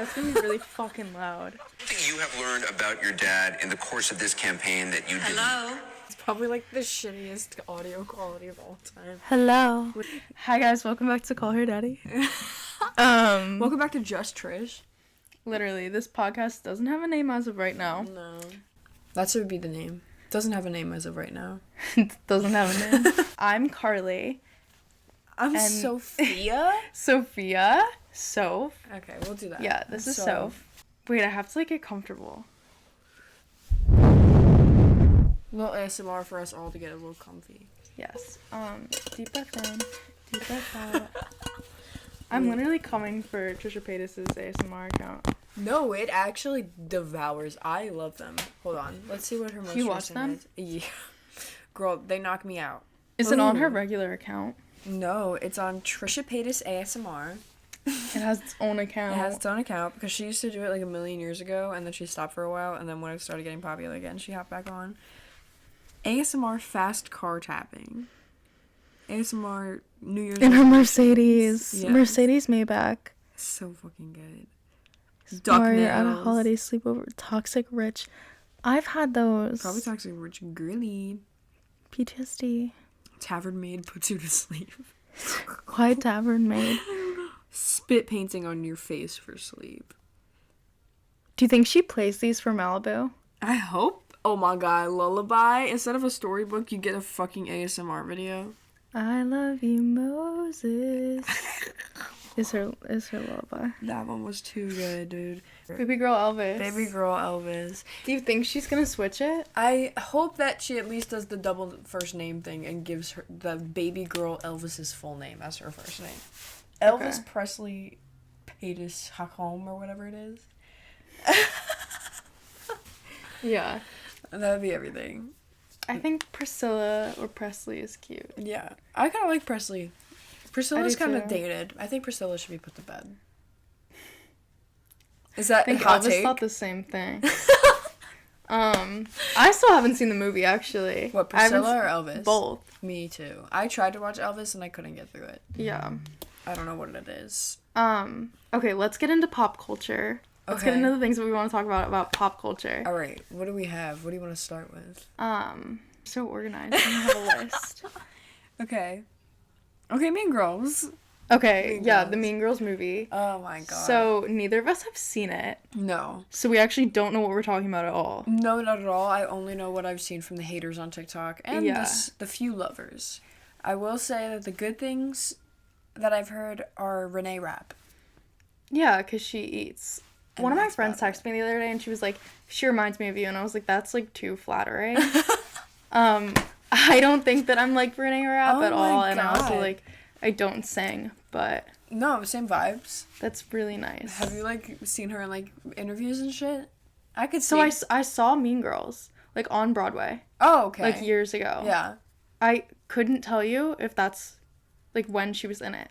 That's gonna be really fucking loud. What you have learned about your dad in the course of this campaign that you didn't? Hello? It's probably like the shittiest audio quality of all time. Hello. Hi guys, welcome back to Call Her Daddy. Welcome back to Just Trish. Literally, this podcast doesn't have a name as of right now. No. That should be the name. Doesn't have a name as of right now. Doesn't have a name. I'm Carly. I'm Sophia. Sophia. Soph. Okay, we'll do that. Yeah, this is Soph. Wait, I have to like get comfortable. A little ASMR for us all to get a little comfy. Yes. Deep breath in, deep breath out. I'm literally coming for Trisha Paytas's ASMR account. No, it actually devours. I love them. Hold on. Let's see what her most You watch recent them? is. Yeah. Girl, they knock me out. Is it on her regular account? No, it's on Trisha Paytas ASMR. It has its own account. It has its own account because she used to do it like a million years ago and then she stopped for a while and then when it started getting popular again, she hopped back on. ASMR fast car tapping. ASMR New Year's in her Mercedes. Yes. Mercedes Maybach. So fucking good. Duck Mario nails. at a holiday sleepover. Toxic Rich. I've had those. Probably Toxic Rich girly. PTSD. Tavern Maid puts you to sleep. Why Tavern Maid? Spit painting on your face for sleep. Do you think she plays these for Malibu? I hope. Oh my god, lullaby. Instead of a storybook, you get a fucking ASMR video. I love you, Moses. is her lullaby. That one was too good, dude. Baby girl Elvis. Baby girl Elvis. Do you think she's gonna switch it? I hope that she at least does the double first name thing and gives her the baby girl Elvis's full name as her first name. Okay. Elvis Presley Paytas Hakom or whatever it is. Yeah. That would be everything. I think Priscilla or Presley is cute. Yeah. I kind of like Presley. Priscilla's kind of too. dated. I think Priscilla should be put to bed. Is that I think a hot Elvis take? thought the same thing. I still haven't seen the movie, actually. What, Priscilla or Elvis? Both. Me too. I tried to watch Elvis and I couldn't get through it. Yeah. I don't know what it is. Okay, let's get into pop culture. Let's get into the things that we want to talk about pop culture. All right, what do we have? What do you want to start with? So organized. I have a list. Okay, Mean Girls. Okay, Mean yeah, Girls. the Mean Girls movie. Oh my god. So, neither of us have seen it. No. So, we actually don't know what we're talking about at all. No, not at all. I only know what I've seen from the haters on TikTok and the few lovers. I will say that the good things that I've heard are Renee Rapp. Yeah, because she eats. And One of my that's friends about texted me the other day and she was like, she reminds me of you. And I was like, that's like too flattering. I don't think that I'm like Renee Rapp at all. And I also like, I don't sing, but. No, same vibes. That's really nice. Have you like seen her in like interviews and shit? I could see. So I saw Mean Girls like on Broadway. Oh, okay. Like years ago. Yeah. I couldn't tell you if that's like when she was in it.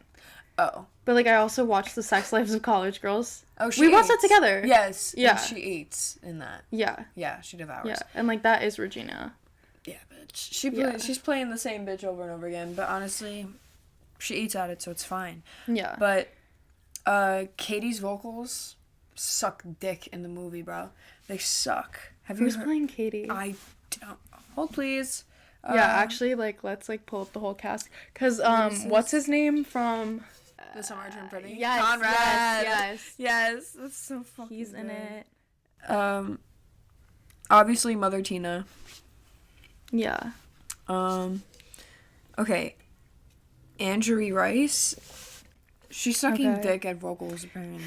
Oh. But like I also watched The Sex Lives of College Girls. Oh, we watched that together. Yes. Yeah. And she eats in that. Yeah. Yeah, she devours. Yeah. And like that is Regina. Yeah, bitch. She's playing the same bitch over and over again, but honestly, she eats at it, so it's fine. Yeah. But Katie's vocals suck dick in the movie, bro. They suck. Who's playing Katie? I don't. Hold, please. Yeah, actually, like, let's, like, pull up the whole cast. Because, what's his name from... The Summer I Turned Pretty? Yes, Conrad. yes. That's so fucking He's in it. Obviously, Mother Tina. Yeah. Okay. Andrew Rice. She's sucking dick at vocals, apparently.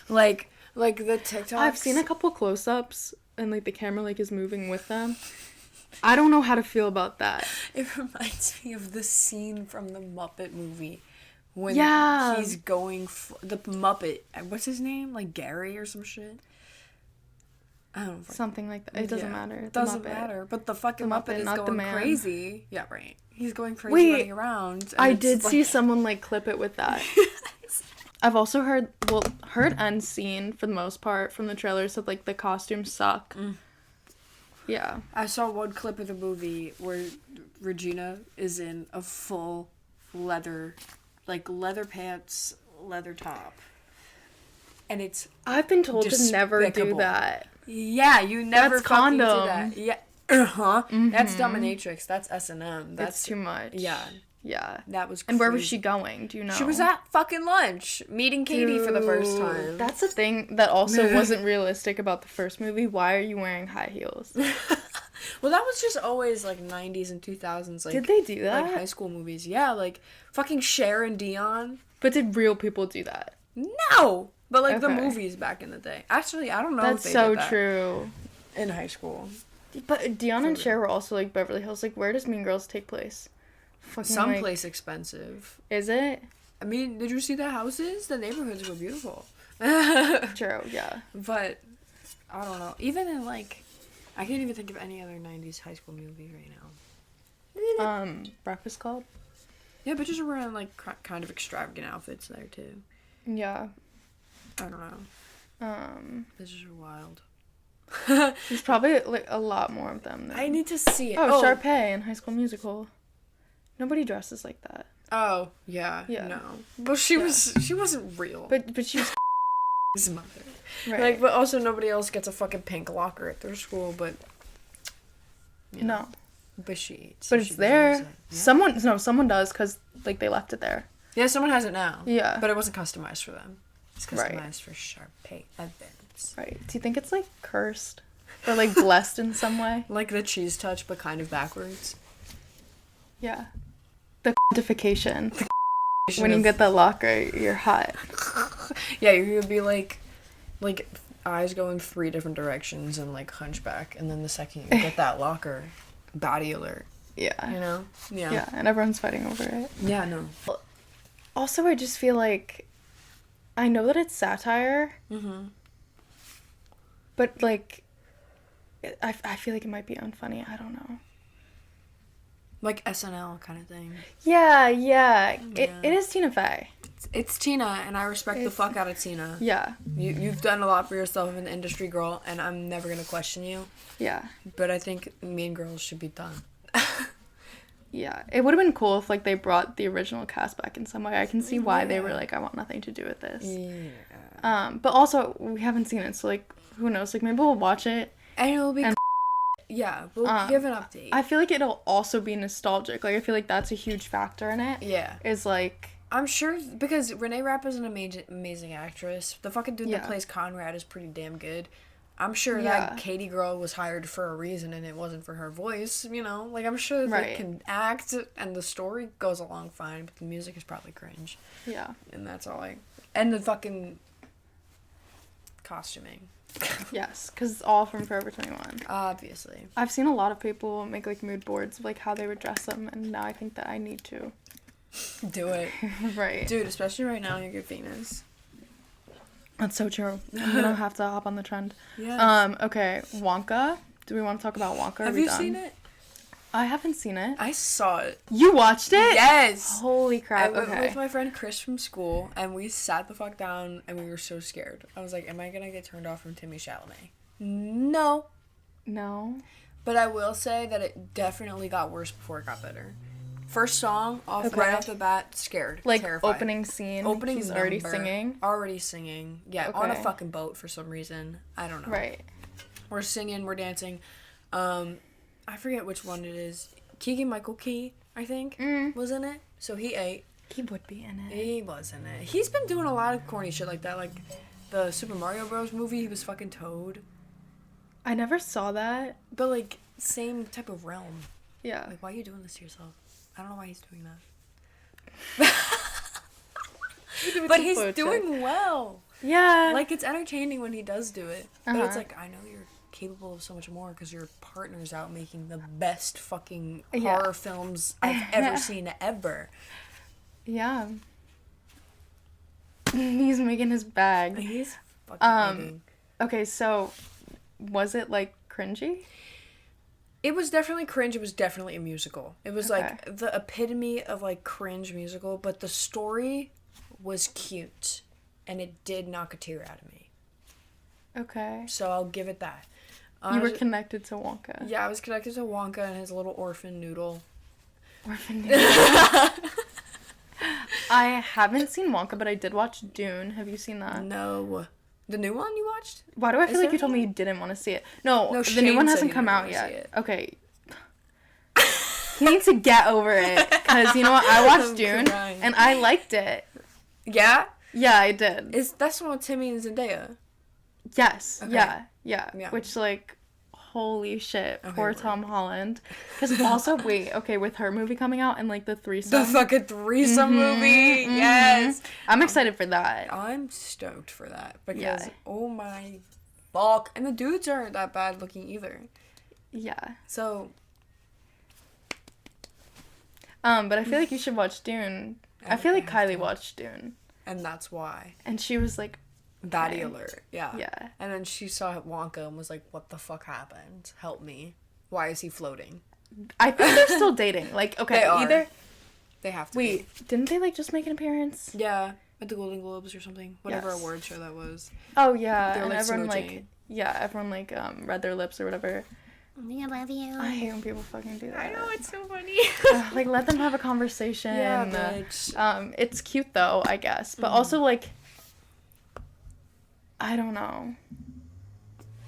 Like the TikToks. I've seen a couple close-ups, and, like, the camera, like, is moving with them. I don't know how to feel about that. It reminds me of the scene from the Muppet movie. When he's going... the Muppet... What's his name? Like, Gary or some shit? I don't know. Something like that. It doesn't matter. It doesn't matter. But the fucking Muppet is not the going man. Crazy. Yeah, right. He's going crazy running around. And I did see someone, like, clip it with that. I've also heard and seen, for the most part, from the trailers that, like, the costumes suck. Yeah. I saw one clip of the movie where Regina is in a full leather pants, leather top. and it's I've been told to never do despicable. that. Yeah, you never That's fucking do condom. that. Yeah. Uh-huh. That's dominatrix. That's S&M. That's too much. Yeah. Yeah. That was crazy. And where was she going? Do you know? She was at fucking lunch, meeting Katie for the first time. That's the thing that also wasn't realistic about the first movie. Why are you wearing high heels? Well, that was just always, like, 90s and 2000s. Like, Did they do that? Like, high school movies. Yeah, like, fucking Cher and Dion. But did real people do that? No! But, like, the Okay. movies back in the day. Actually, I don't know That's if they so did that true. in high school. But Dion and Cher were also, like, Beverly Hills. Like, where does Mean Girls take place? Fucking, Someplace expensive. Is it? I mean, did you see the houses? The neighborhoods were beautiful. True, yeah. But, I don't know. Even in, like, I can't even think of any other 90s high school movie right now. Breakfast Club? Yeah, bitches were wearing, like, kind of extravagant outfits there, too. Yeah. I don't know. Bitches are wild. There's probably, like, a lot more of them. I need to see it. Oh, Sharpay in High School Musical. Nobody dresses like that. Oh, yeah. Yeah. No. But she wasn't real. But she was... His mother. Right. Like, but also nobody else gets a fucking pink locker at their school, but... You know. No. But she eats. But she it's there. deserves it. Yeah. Someone does, because, like, they left it there. Yeah, someone has it now. Yeah. But it wasn't customized for them. It's customized Right. for Sharpay Evans. Right. Do you think it's, like, cursed? Or, like, blessed in some way? Like the cheese touch, but kind of backwards. Yeah. The ntification. When you get that locker, you're hot. Yeah, you're gonna be like eyes going 3 different directions and like hunchback, and then the second you get that locker, body alert. Yeah. You know? Yeah. Yeah, and everyone's fighting over it. Yeah, no. Also, I just feel like... I know that it's satire. Mm-hmm. But, like... I feel like it might be unfunny. I don't know. Like SNL kind of thing. Yeah. It is Tina Fey. It's Tina, and I respect the fuck out of Tina. Yeah. You've done a lot for yourself in the industry, girl, and I'm never gonna question you. Yeah. But I think Mean Girls should be done. Yeah. It would have been cool if, like, they brought the original cast back in some way. I can see why they were like, I want nothing to do with this. Yeah. But also, we haven't seen it, so, like, who knows? Like, maybe we'll watch it. And it'll be... Yeah, we'll give an update. I feel like it'll also be nostalgic. Like, I feel like that's a huge factor in it. Yeah. Is, like... I'm sure, because Renee Rapp is an amazing actress. The fucking dude that plays Conrad is pretty damn good. I'm sure that Katie girl was hired for a reason, and it wasn't for her voice, you know? Like, I'm sure that they can act, and the story goes along fine, but the music is probably cringe. Yeah. And that's all And the fucking costuming. Yes, because it's all from Forever 21. Obviously. I've seen a lot of people make, like, mood boards of, like, how they would dress them, and now I think that I need to. Do it. Right. Dude, especially right now, you're famous. That's so true. I'm gonna have to hop on the trend. Yes. Okay, Wonka. Do we want to talk about Wonka? Have you seen it? I haven't seen it. I saw it. You watched it? Yes! Holy crap, I went okay. with my friend Chris from school, and we sat the fuck down, and we were so scared. I was like, am I gonna get turned off from Timmy Chalamet? No. No? But I will say that it definitely got worse before it got better. First song, right off the bat, scared. Like, terrified. opening scene, Opening he's number, already singing? Already singing. Yeah, on a Okay. fucking boat for some reason. I don't know. Right. We're singing, we're dancing. I forget which one it is. Keegan-Michael Key, I think, was in it. So he ate. He would be in it. He was in it. He's been doing a lot of corny shit like that. Like, the Super Mario Bros. Movie, he was fucking Toad. I never saw that. But, like, same type of realm. Yeah. Like, why are you doing this to yourself? I don't know why he's doing that. But he's doing well. Yeah. Like, it's entertaining when he does do it. But Uh-huh. it's like, I know you're capable of so much more because your partner's out making the best fucking horror films I've ever seen ever. Yeah. He's making his bag. He's fucking eating. Okay, so was it, like, cringy? It was definitely cringe. It was definitely a musical. It was, Okay. like, the epitome of, like, cringe musical, but the story was cute, and it did knock a tear out of me. Okay. So I'll give it that. You were connected to Wonka. Yeah, I was connected to Wonka and his little orphan noodle. Orphan Noodle. I haven't seen Wonka, but I did watch Dune. Have you seen that? No. The new one you watched? Why do I feel Is like you there told me you didn't want to see it? No, No, the new Shane one said hasn't he come didn't out wanna yet. see it. Okay. He needs to get over it. Because, you know what? I watched I'm Dune, crying. and I liked it. Yeah? Yeah, I did. That's the one with Timmy and Zendaya. Yes. Okay. Yeah. Yeah. Which, like, holy shit. Okay, Poor word. Tom Holland. Because also, wait, okay, with her movie coming out and, like, the threesome. The fucking threesome movie. Yes. I'm excited for that. I'm stoked for that. Because, Yeah. oh my fuck. And the dudes aren't that bad looking either. Yeah. So. But I feel like you should watch Dune. I feel like have Kylie to. watched Dune. And that's why. And she was like, Baddie okay. alert. Yeah. Yeah. And then she saw Wonka and was like, what the fuck happened? Help me. Why is he floating? I think they're still dating. Like, okay, They are. either. They have to Wait, didn't they, like, just make an appearance? be. Yeah. At the Golden Globes or something. Whatever Yes. award show that was. Oh, yeah. They were, And like, everyone, smooching. like, yeah, everyone, like, read their lips or whatever. I love you. I hate when people fucking do that. it's so funny. Like, let them have a conversation. Yeah, bitch. It's cute, though, I guess. But also, like, I don't know.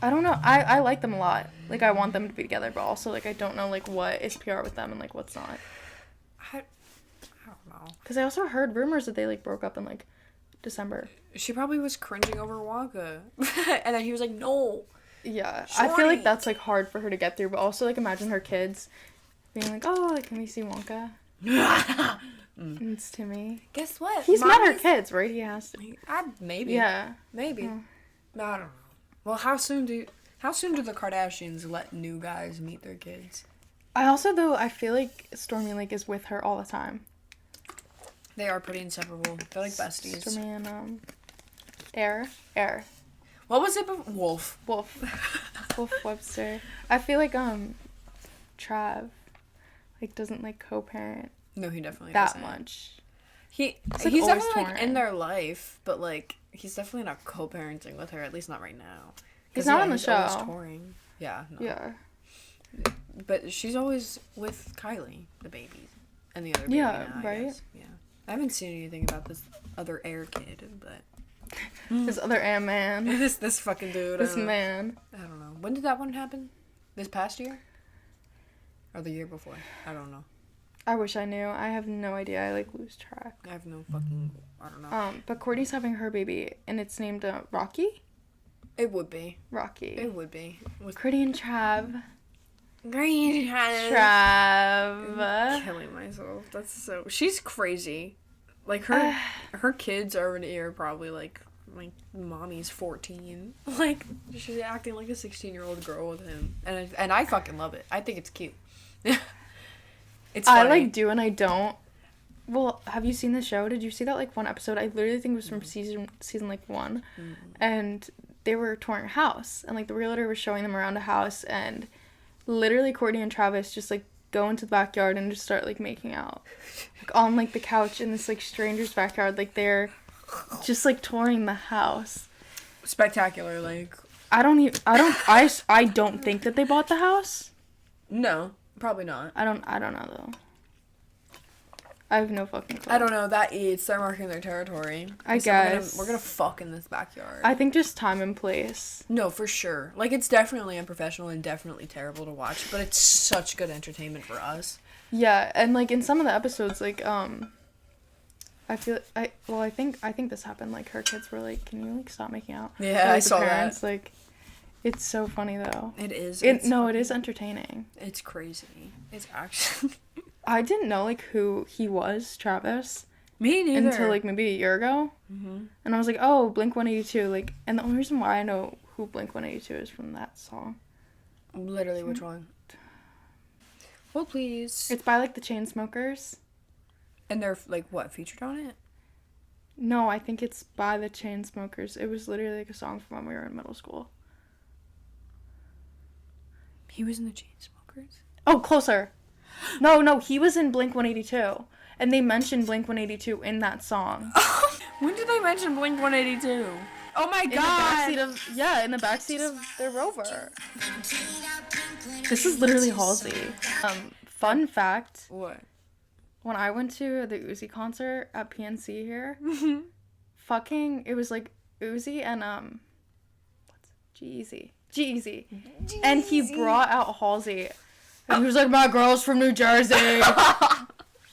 I like them a lot. Like, I want them to be together, but also, like, I don't know, like, what is PR with them and, like, what's not. I don't know. Because I also heard rumors that they, like, broke up in, like, December. She probably was cringing over Wonka. And then he was like, no. Yeah. I feel Shorty. like that's, like, hard for her to get through, but also, like, imagine her kids being like, oh, like, can we see Wonka? And it's Timmy. Guess what? He's met her Mommy's- kids, right? He has to. Maybe. Yeah. Maybe. I don't know. Well, how soon do the Kardashians let new guys meet their kids? I also, though, I feel like Stormy, like, is with her all the time. They are pretty inseparable. They're like besties. Stormy and, Air. What was it? Wolf. Wolf Webster. I feel like, Trav, like, doesn't, like, co-parent No, he definitely that doesn't. much. He's like, definitely always like torn. in their life, but like he's definitely not co-parenting with her. At least not right now. 'Cause, He's not on the he's always show. touring. Yeah. No. Yeah. But she's always with Kylie, the baby, and the other baby. Yeah, now, I right? guess. Yeah. I haven't seen anything about this other Air kid, but This other man. this fucking dude. This man. I don't know. When did that one happen? This past year? Or the year before? I don't know. I wish I knew. I have no idea. I, like, lose track. I have no fucking. I don't know. But Kourtney's having her baby, and it's named, Rocky? It would be. Rocky. It would be. With Kourtney and Trav. green Trav. killing myself. That's so. She's crazy. Like her kids already are probably like mommy's 14. Like she's acting like a 16-year-old girl with him, and I fucking love it. I think it's cute. It's funny. I, like, do and I don't. Well, have you seen the show? Did you see that, like, one episode? I literally think it was from season like, 1. And they were touring a house. And, like, the realtor was showing them around a house. And literally Kourtney and Travis just, like, go into the backyard and just start, like, making out. Like, on, like, the couch in this, like, stranger's backyard. Like, they're just, like, touring the house. Spectacular. Like I don't think that they bought the house. no, probably not. I don't know, though. I have no fucking clue. I don't know. That eats. They're marking their territory. I So guess. we're gonna fuck in this backyard. I think just time and place. No, for sure. Like, it's definitely unprofessional and definitely terrible to watch, but it's such good entertainment for us. Yeah, and, like, in some of the episodes, like, I think this happened, like, her kids were like, can you, like, stop making out? Yeah, Or, like, I the saw that. parents, like, it's so funny, though. It is. It is entertaining. It's crazy. It's actually... I didn't know, like, who he was, Travis, Me neither. until, like, maybe a year ago. Mm-hmm. And I was like, oh, Blink-182, like, and the only reason why I know who Blink-182 is from that song. Literally, which one? Well, please. It's by, like, the Chainsmokers. And they're, like, what, featured on it? No, I think it's by the Chainsmokers. It was literally, like, a song from when we were in middle school. He was in the Chainsmokers? Oh, closer. No, he was in Blink-182. And they mentioned Blink-182 in that song. When did they mention Blink-182? Oh my god! In the backseat of their Rover. This is literally Halsey. Fun fact. What? When I went to the Uzi concert at PNC here, it was like Uzi and G-Eazy. And he brought out Halsey. And he was like, my girl's from New Jersey.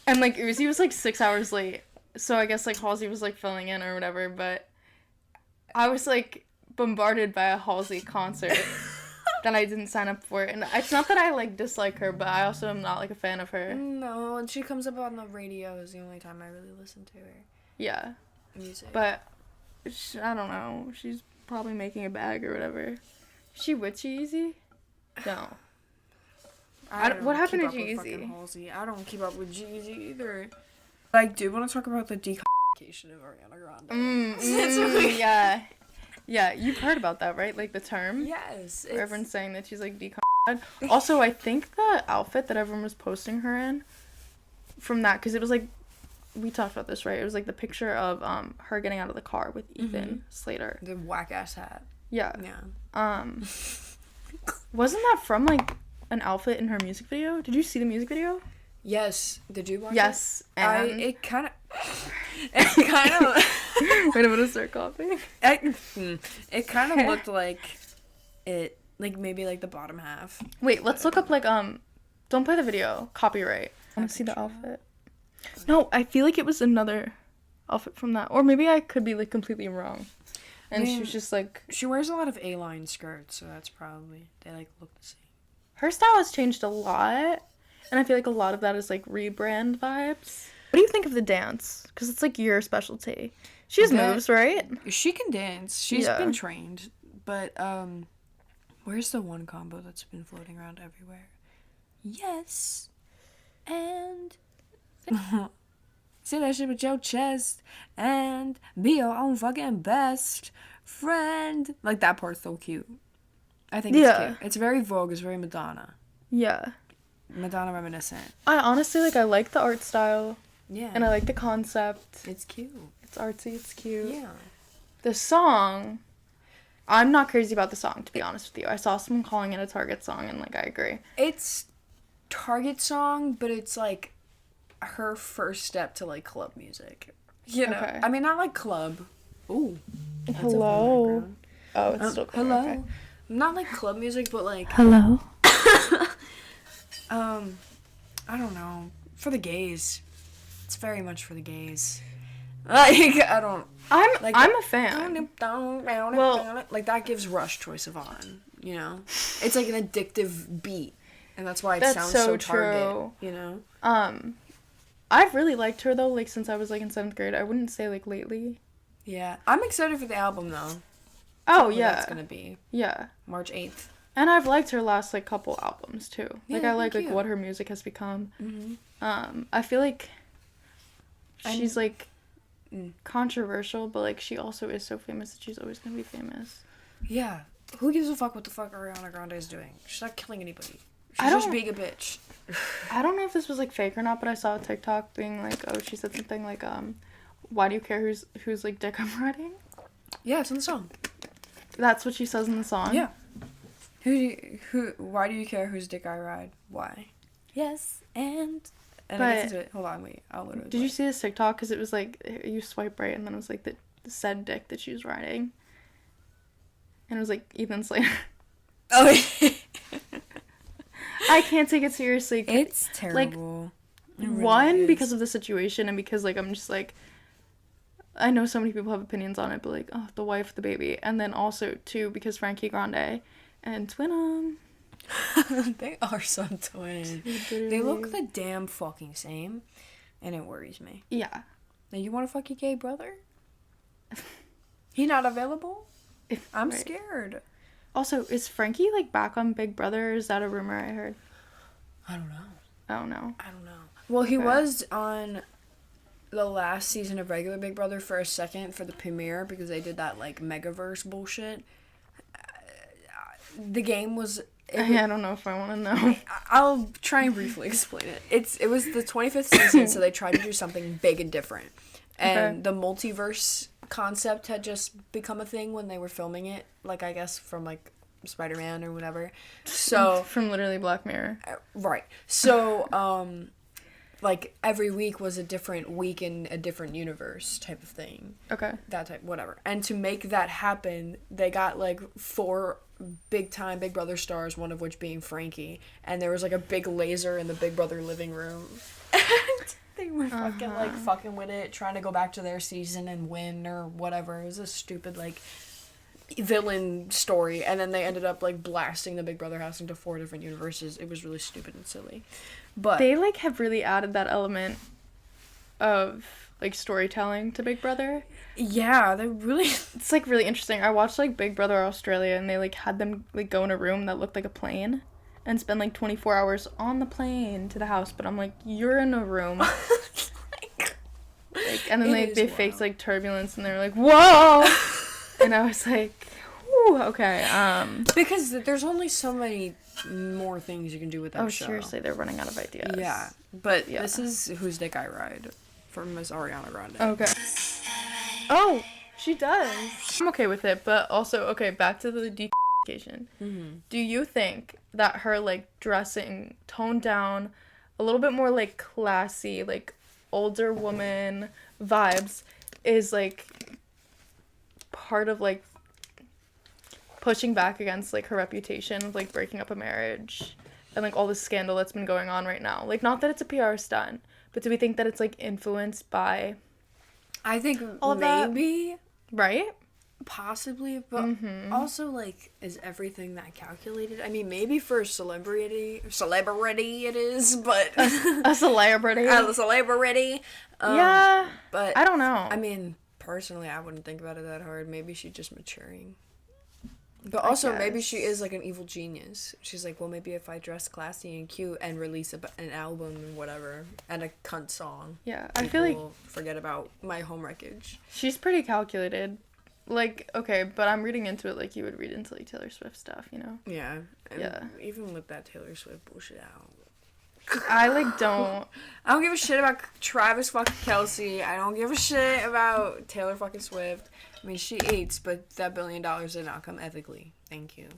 And, like, Uzi was, like, 6 hours late. So I guess, like, Halsey was, like, filling in or whatever. But I was, like, bombarded by a Halsey concert that I didn't sign up for. And it's not that I, like, dislike her, but I also am not, like, a fan of her. No, and she comes up on the radio is the only time I really listen to her. Yeah. Music. But, I don't know. She's probably making a bag or whatever. Is she with G-Eazy? No. What happened to G-Eazy? I don't keep up with G-Eazy either. But I do want to talk about the deconstruction of Ariana Grande. Yeah. Yeah, you've heard about that, right? Like, the term? Yes. Where everyone's saying that she's, like, deconstructed. Also, I think the outfit that everyone was posting her in, from that, because it was, like, we talked about this, right? It was, like, the picture of her getting out of the car with Ethan Slater. The whack-ass hat. Yeah. Yeah. Wasn't that from, like, an outfit in her music video? Did you see the music video? Yes. Did you watch yes, it? and... It kind of... Wait, I'm gonna start coughing. It kind of looked like it, like, maybe, like, the bottom half. Wait, let's look up, like, don't play the video. Copyright. I wanna see the outfit. No, I feel like it was another outfit from that. Or maybe I could be, like, completely wrong. And she was just, like... She wears a lot of A-line skirts, so that's probably... They, like, look the same. Her style has changed a lot. And I feel like a lot of that is, like, rebrand vibes. What do you think of the dance? Because it's, like, your specialty. She has moves, right? She can dance. She's been trained. But, where's the one combo that's been floating around everywhere? Yes. And... Say that shit with your chest. And be your own fucking best friend. Like, that part's so cute. I think it's cute. It's very Vogue. It's very Madonna. Yeah. Madonna reminiscent. I honestly, like, I like the art style. Yeah. And I like the concept. It's cute. It's artsy. It's cute. Yeah. The song, I'm not crazy about the song, to be honest with you. I saw someone calling it a Target song, and, like, I agree. It's Target song, but it's, like, her first step to, like, club music. You know? Okay. I mean, not, like, club. Ooh. Hello. Oh, it's still going. Hello. Okay. Not, like, club music, but, like... Hello. I don't know. For the gays. It's very much for the gays. Like, I don't... I'm a fan. Well... Like, that gives Rush Troye Sivan, you know? It's, like, an addictive beat. And that's why it sounds so Target, true. You know? I've really liked her, though, like, since I was, like, in 7th grade. I wouldn't say, like, lately. Yeah. I'm excited for the album, though. Oh, yeah. That's gonna be. Yeah. March 8th. And I've liked her last, like, couple albums, too. Like, Yeah, I like what her music has become. Mm-hmm. I feel like she's, like, controversial, but, like, she also is so famous that she's always gonna be famous. Yeah. Who gives a fuck what the fuck Ariana Grande is doing? She's not killing anybody. She's just being a bitch. I don't know if this was, like, fake or not, but I saw a TikTok being, like, oh, she said something like, why do you care who's like, dick I'm riding? Yeah, it's in the song. That's what she says in the song? Yeah. Why do you care whose dick I ride? Why? Yes, and I get to it. Hold on, wait. I'll literally Did you see this TikTok? Because it was, like, you swipe right, and then it was, like, the said dick that she was riding. And it was, like, Ethan Slater. Oh, I can't take it seriously. It's terrible. Like, really because of the situation, and because, like, I'm just, like, I know so many people have opinions on it, but, like, oh, the wife, the baby. And then also, too, because Frankie Grande and Twin'em. They are some twins. They look the damn fucking same, and it worries me. Yeah. Now, you want to fuck your gay brother? He not available? I'm scared. Also, is Frankie, like, back on Big Brother, or is that a rumor I heard? I don't know. I don't know. Well, he was on the last season of regular Big Brother for a second for the premiere because they did that, like, Megaverse bullshit. The game was... I don't know if I want to know. I'll try and briefly explain it. It was the 25th season, so they tried to do something big and different. And the multiverse concept had just become a thing when they were filming it. Like, I guess from, like, Spider-Man or whatever. So... From literally Black Mirror. Right. So, like, every week was a different week in a different universe type of thing. Okay. That type, whatever. And to make that happen, they got, like, 4 big-time Big Brother stars, one of which being Frankie. And there was, like, a big laser in the Big Brother living room. And they were fucking with it, trying to go back to their season and win or whatever. It was a stupid, like, villain story, and then they ended up, like, blasting the Big Brother house into 4 different universes. It was really stupid and silly. But they, like, have really added that element of, like, storytelling to Big Brother. Yeah, they really... It's, like, really interesting. I watched, like, Big Brother Australia, and they, like, had them, like, go in a room that looked like a plane and spend, like, 24 hours on the plane to the house, but I'm like, you're in a room. Like, and then they faked, like, turbulence, and they were like, whoa! And I was like, whew, okay, because there's only so many more things you can do with that show. Oh, seriously, they're running out of ideas. Yeah, but this is Who's Dick I Ride from Miss Ariana Grande. Okay. Oh, she does. I'm okay with it, but also, okay, back to the ntification. Mm-hmm. Do you think that her, like, dressing toned down, a little bit more, like, classy, like, older woman vibes is, like, part of, like, pushing back against, like, her reputation of, like, breaking up a marriage and, like, all this scandal that's been going on right now? Like, not that it's a PR stunt, but do we think that it's, like, influenced by I think all of maybe that? Right? Possibly, but also, like, is everything that calculated? I mean, maybe for celebrity it is, but a celebrity. A celebrity. Yeah. But I don't know. I mean, personally, I wouldn't think about it that hard. Maybe she's just maturing. But also, maybe she is, like, an evil genius. She's like, well, maybe if I dress classy and cute and release an album and whatever, and a cunt song. Yeah, I feel like forget about my home wreckage. She's pretty calculated. Like, okay, but I'm reading into it like you would read into, like, Taylor Swift stuff, you know? Yeah. And yeah. Even with that Taylor Swift bullshit out. I, like, don't. I don't give a shit about Travis fucking Kelce. I don't give a shit about Taylor fucking Swift. I mean, she eats, but that $1 billion did not come ethically. Thank you.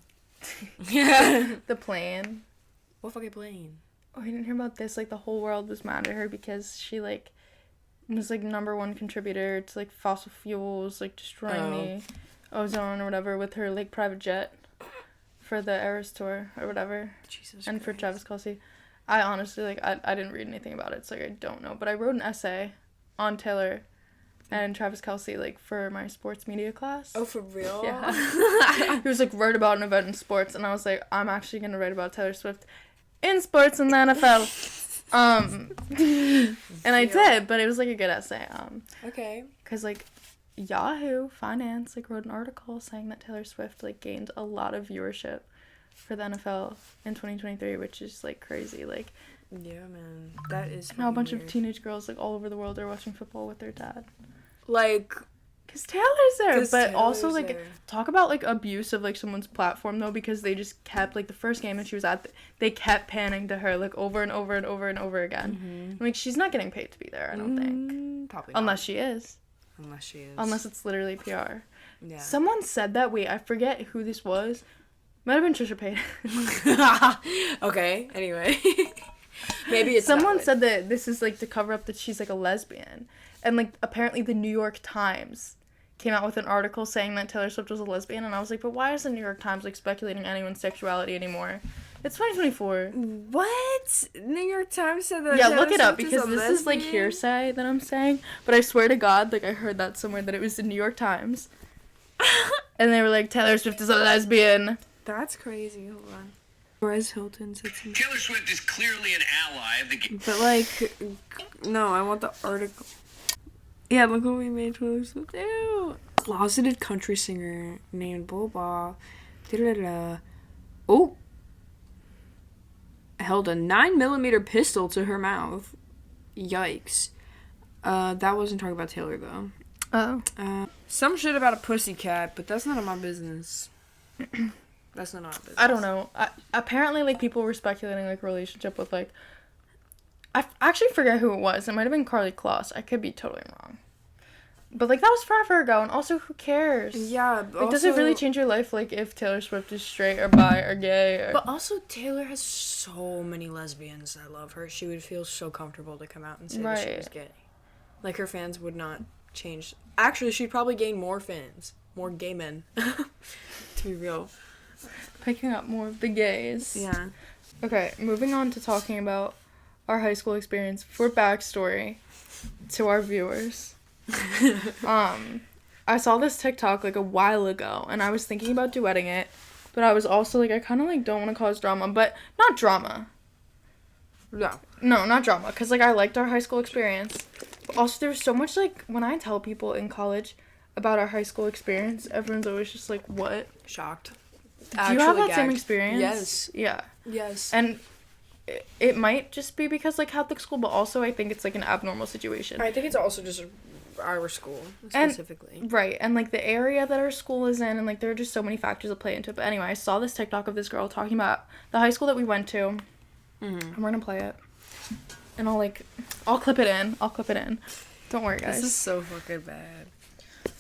Yeah. The plane. What fucking plane? Oh, you didn't hear about this? Like, the whole world was mad at her because she, like, was, like, #1 contributor to, like, fossil fuels, like, destroying the ozone or whatever with her, like, private jet for the Eras tour or whatever. Jesus and Christ. for Travis Kelce. I honestly, like, I didn't read anything about it, so, like, I don't know. But I wrote an essay on Taylor and Travis Kelce, like, for my sports media class. Oh, for real? Yeah. He was like, write about an event in sports, and I was like, I'm actually gonna write about Taylor Swift in sports in the NFL. And I did, but it was, like, a good essay. Okay. Because, like, Yahoo Finance, like, wrote an article saying that Taylor Swift, like, gained a lot of viewership for the NFL in 2023, which is, like, crazy. Like, yeah, man, that is now a bunch weird. of teenage girls, like, all over the world are watching football with their dad. Like, because Taylor's there, but Taylor's also, like, there. talk about, like, abuse of, like, someone's platform, though, because they just kept, like, the first game that she was at, they kept panning to her, like, over and over and over and over again. Mm-hmm. Like, she's not getting paid to be there, I don't think. Probably not. Unless she is. Unless it's literally PR. Yeah. Someone said that, wait, I forget who this was. Might have been Trisha Paytas. Okay, anyway. Maybe it's Someone said that this is, like, to cover up that she's, like, a lesbian. And, like, apparently the New York Times came out with an article saying that Taylor Swift was a lesbian, and I was like, but why is the New York Times, like, speculating anyone's sexuality anymore? It's 2024. What? New York Times said that? Yeah, Taylor look it up, Swift because this is, like, hearsay that I'm saying, but I swear to God, like, I heard that somewhere, that it was the New York Times. And they were like, Taylor Swift is a lesbian. That's crazy. Hold on. Perez Hilton said something. Taylor Swift is clearly an ally of the game. But, like, no, I want the article. Yeah, look what we made Taylor Swift. Ew. Closeted country singer named Boba. Oh. Held a 9mm pistol to her mouth. Yikes. That wasn't talking about Taylor, though. Oh. Some shit about a pussycat, but that's none of my business. That's none of my business. I don't know. Apparently, like, people were speculating, like, relationship with, like... I actually forget who it was. It might have been Carly Kloss. I could be totally wrong. But, like, that was forever ago, and also, who cares? Yeah, but Like, does it really change your life, like, if Taylor Swift is straight or bi or gay or... But also, Taylor has so many lesbians that love her. She would feel so comfortable to come out and say that she was gay. Like, her fans would not change. Actually, she'd probably gain more fans. More gay men. To be real. Picking up more of the gays. Yeah. Okay, moving on to talking about our high school experience. For backstory to our viewers. I saw this TikTok, like, a while ago, and I was thinking about duetting it, but I was also, like, I kind of, like, don't want to cause drama, but not drama. No. No, not drama, because, like, I liked our high school experience. But also, there was so much, like, when I tell people in college about our high school experience, everyone's always just like, what? Shocked. Do you have that same experience? Yes. Yeah. Yes. And it might just be because, like, Catholic school, but also I think it's, like, an abnormal situation. I think it's also just our school, specifically. Right, and, like, the area that our school is in, and, like, there are just so many factors that play into it. But anyway, I saw this TikTok of this girl talking about the high school that we went to, and we're gonna play it. And I'll clip it in. Don't worry, guys. This is so fucking bad.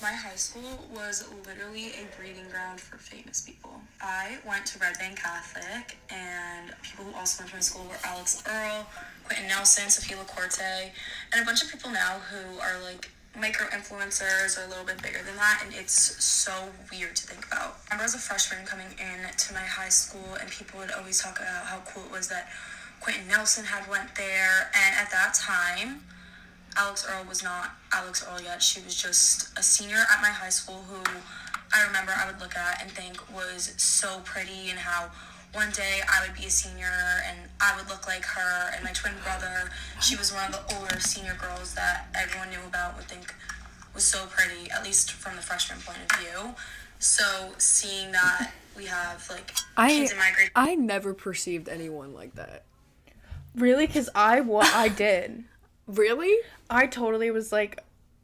My high school was literally a breeding ground for famous people. I went to Red Bank Catholic, and people who also went to my school were Alix, Earle, Quentin Nelson, Sophia Corte, and a bunch of people now who are, like, micro-influencers or a little bit bigger than that, and it's so weird to think about. I remember as a freshman coming in to my high school, and people would always talk about how cool it was that Quentin Nelson had went there, and at that time, Alix Earle was not Alix Earle yet. She was just a senior at my high school who I remember I would look at and think was so pretty, and how one day I would be a senior and I would look like her, and my twin brother, she was one of the older senior girls that everyone knew about, would think was so pretty, at least from the freshman point of view. So seeing that we have, like, kids in my grade... I never perceived anyone like that. Really? Because I did. Really? I totally was like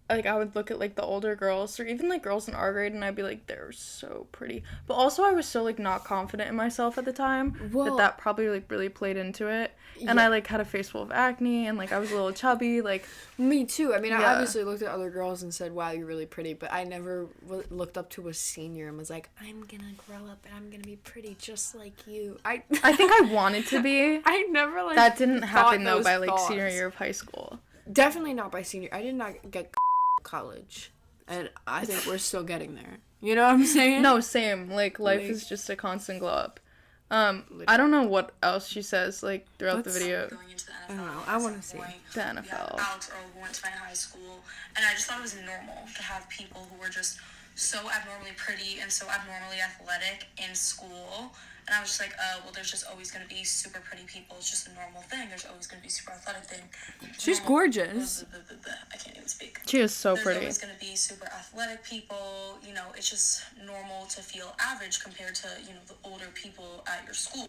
I would look at, like, the older girls, or even, like, girls in our grade, and I'd be like, they're so pretty. But also, I was so, like, not confident in myself at the time, that probably, like, really played into it. And I, like, had a face full of acne, and, like, I was a little chubby, like... Me too. I mean, I obviously looked at other girls and said, wow, you're really pretty, but I never looked up to a senior and was like, I'm gonna grow up and I'm gonna be pretty just like you. I think I wanted to be. I never, like... That didn't happen, though, by, like, thoughts. Senior year of high school. Definitely not by senior. I did not get college, and I think we're still getting there. You know what I'm saying? No, same. Like, life is just a constant glow up. I don't know what else she says, like, throughout the video. Going into the NFL, I don't know. I want to see the NFL. Yeah, Alix Earle, who went to my high school, and I just thought it was normal to have people who were just so abnormally pretty and so abnormally athletic in school. And I was just like, oh, well, there's just always going to be super pretty people. It's just a normal thing. There's always going to be super athletic thing. She's gorgeous. I can't even speak. She is so pretty. There's always going to be super athletic people. You know, it's just normal to feel average compared to, you know, the older people at your school.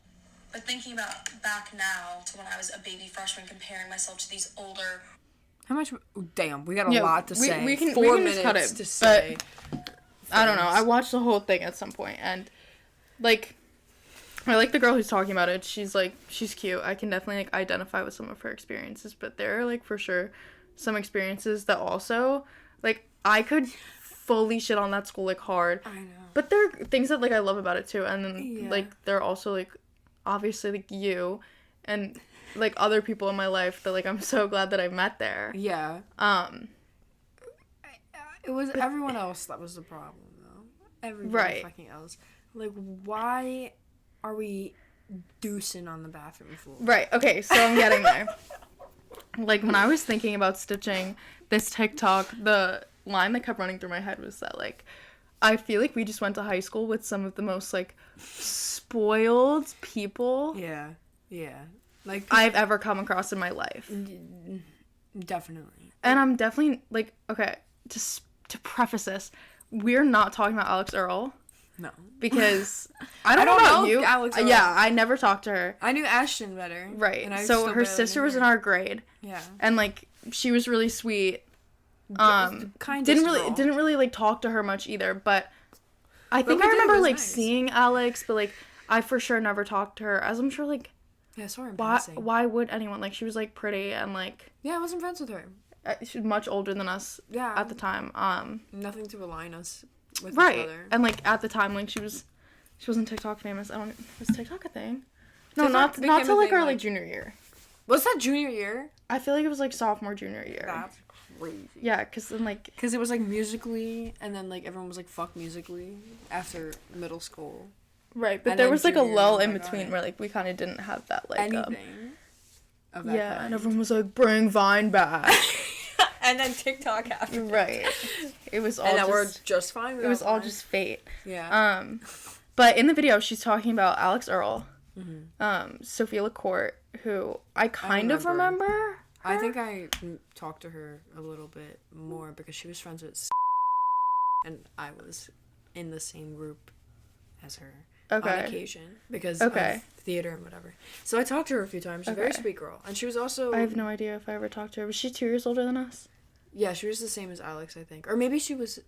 But thinking about back now to when I was a baby freshman, comparing myself to these older... How much... Damn, we got a lot to say. We can 4 just cut minutes it, to say. I don't know. I watched the whole thing at some point, and, like... I like the girl who's talking about it. She's, like, she's cute. I can definitely, like, identify with some of her experiences. But there are, like, for sure some experiences that also, like, I could fully shit on that school, like, hard. I know. But there are things that, like, I love about it, too. And then, like, there are also, like, obviously, like, you and, like, other people in my life that, like, I'm so glad that I met there. Yeah. It was everyone else that was the problem, though. Everybody fucking else. Like, why... are we deucing on the bathroom floor? Right, okay, so I'm getting there. Like, when I was thinking about stitching this TikTok, the line that kept running through my head was that, like, I feel like we just went to high school with some of the most, like, spoiled people Yeah. Like, I've ever come across in my life. Definitely. And I'm definitely, like, okay, to preface this, we're not talking about Alix Earle. No. Because I don't know about you. Alex Earle. Yeah, I never talked to her. I knew Ashton better. Right. And I so her sister was in our grade. Yeah. And, like, she was really sweet. Didn't really like talk to her much either, but I think I remember like seeing Alix, but like I for sure never talked to her, as I'm sure like I saw her in passing. Why would anyone, like, she was like pretty and like I wasn't friends with her. she's much older than us at the time. Nothing to align us with each right. other. And, like, at the time, like, she wasn't TikTok famous. Was TikTok a thing? No, not till, like, our, like, junior year. Was that junior year? I feel like it was, like, sophomore, junior year. That's crazy. Yeah, because then, like... Because it was, like, Musical.ly, and then, like, everyone was like, fuck Musical.ly after middle school. Right, but And there then was, like, a junior, lull oh in my between God. where, like, we kind of didn't have that, like... Anything of that yeah, kind. and everyone was like, bring Vine back. And then TikTok after. Right. It was all And just... we're just fine with It was all Vine. just fate. Yeah. But in the video, she's talking about Alix Earle, Mm-hmm. Sophia Corte, who I kind of remember her. I think I talked to her a little bit more because she was friends with and I was in the same group as her on occasion because of theater and whatever. So I talked to her a few times. She's a very sweet girl. And she was also... I have no idea if I ever talked to her. Was she 2 years older than us? Yeah, she was the same as Alix, I think. Or maybe she was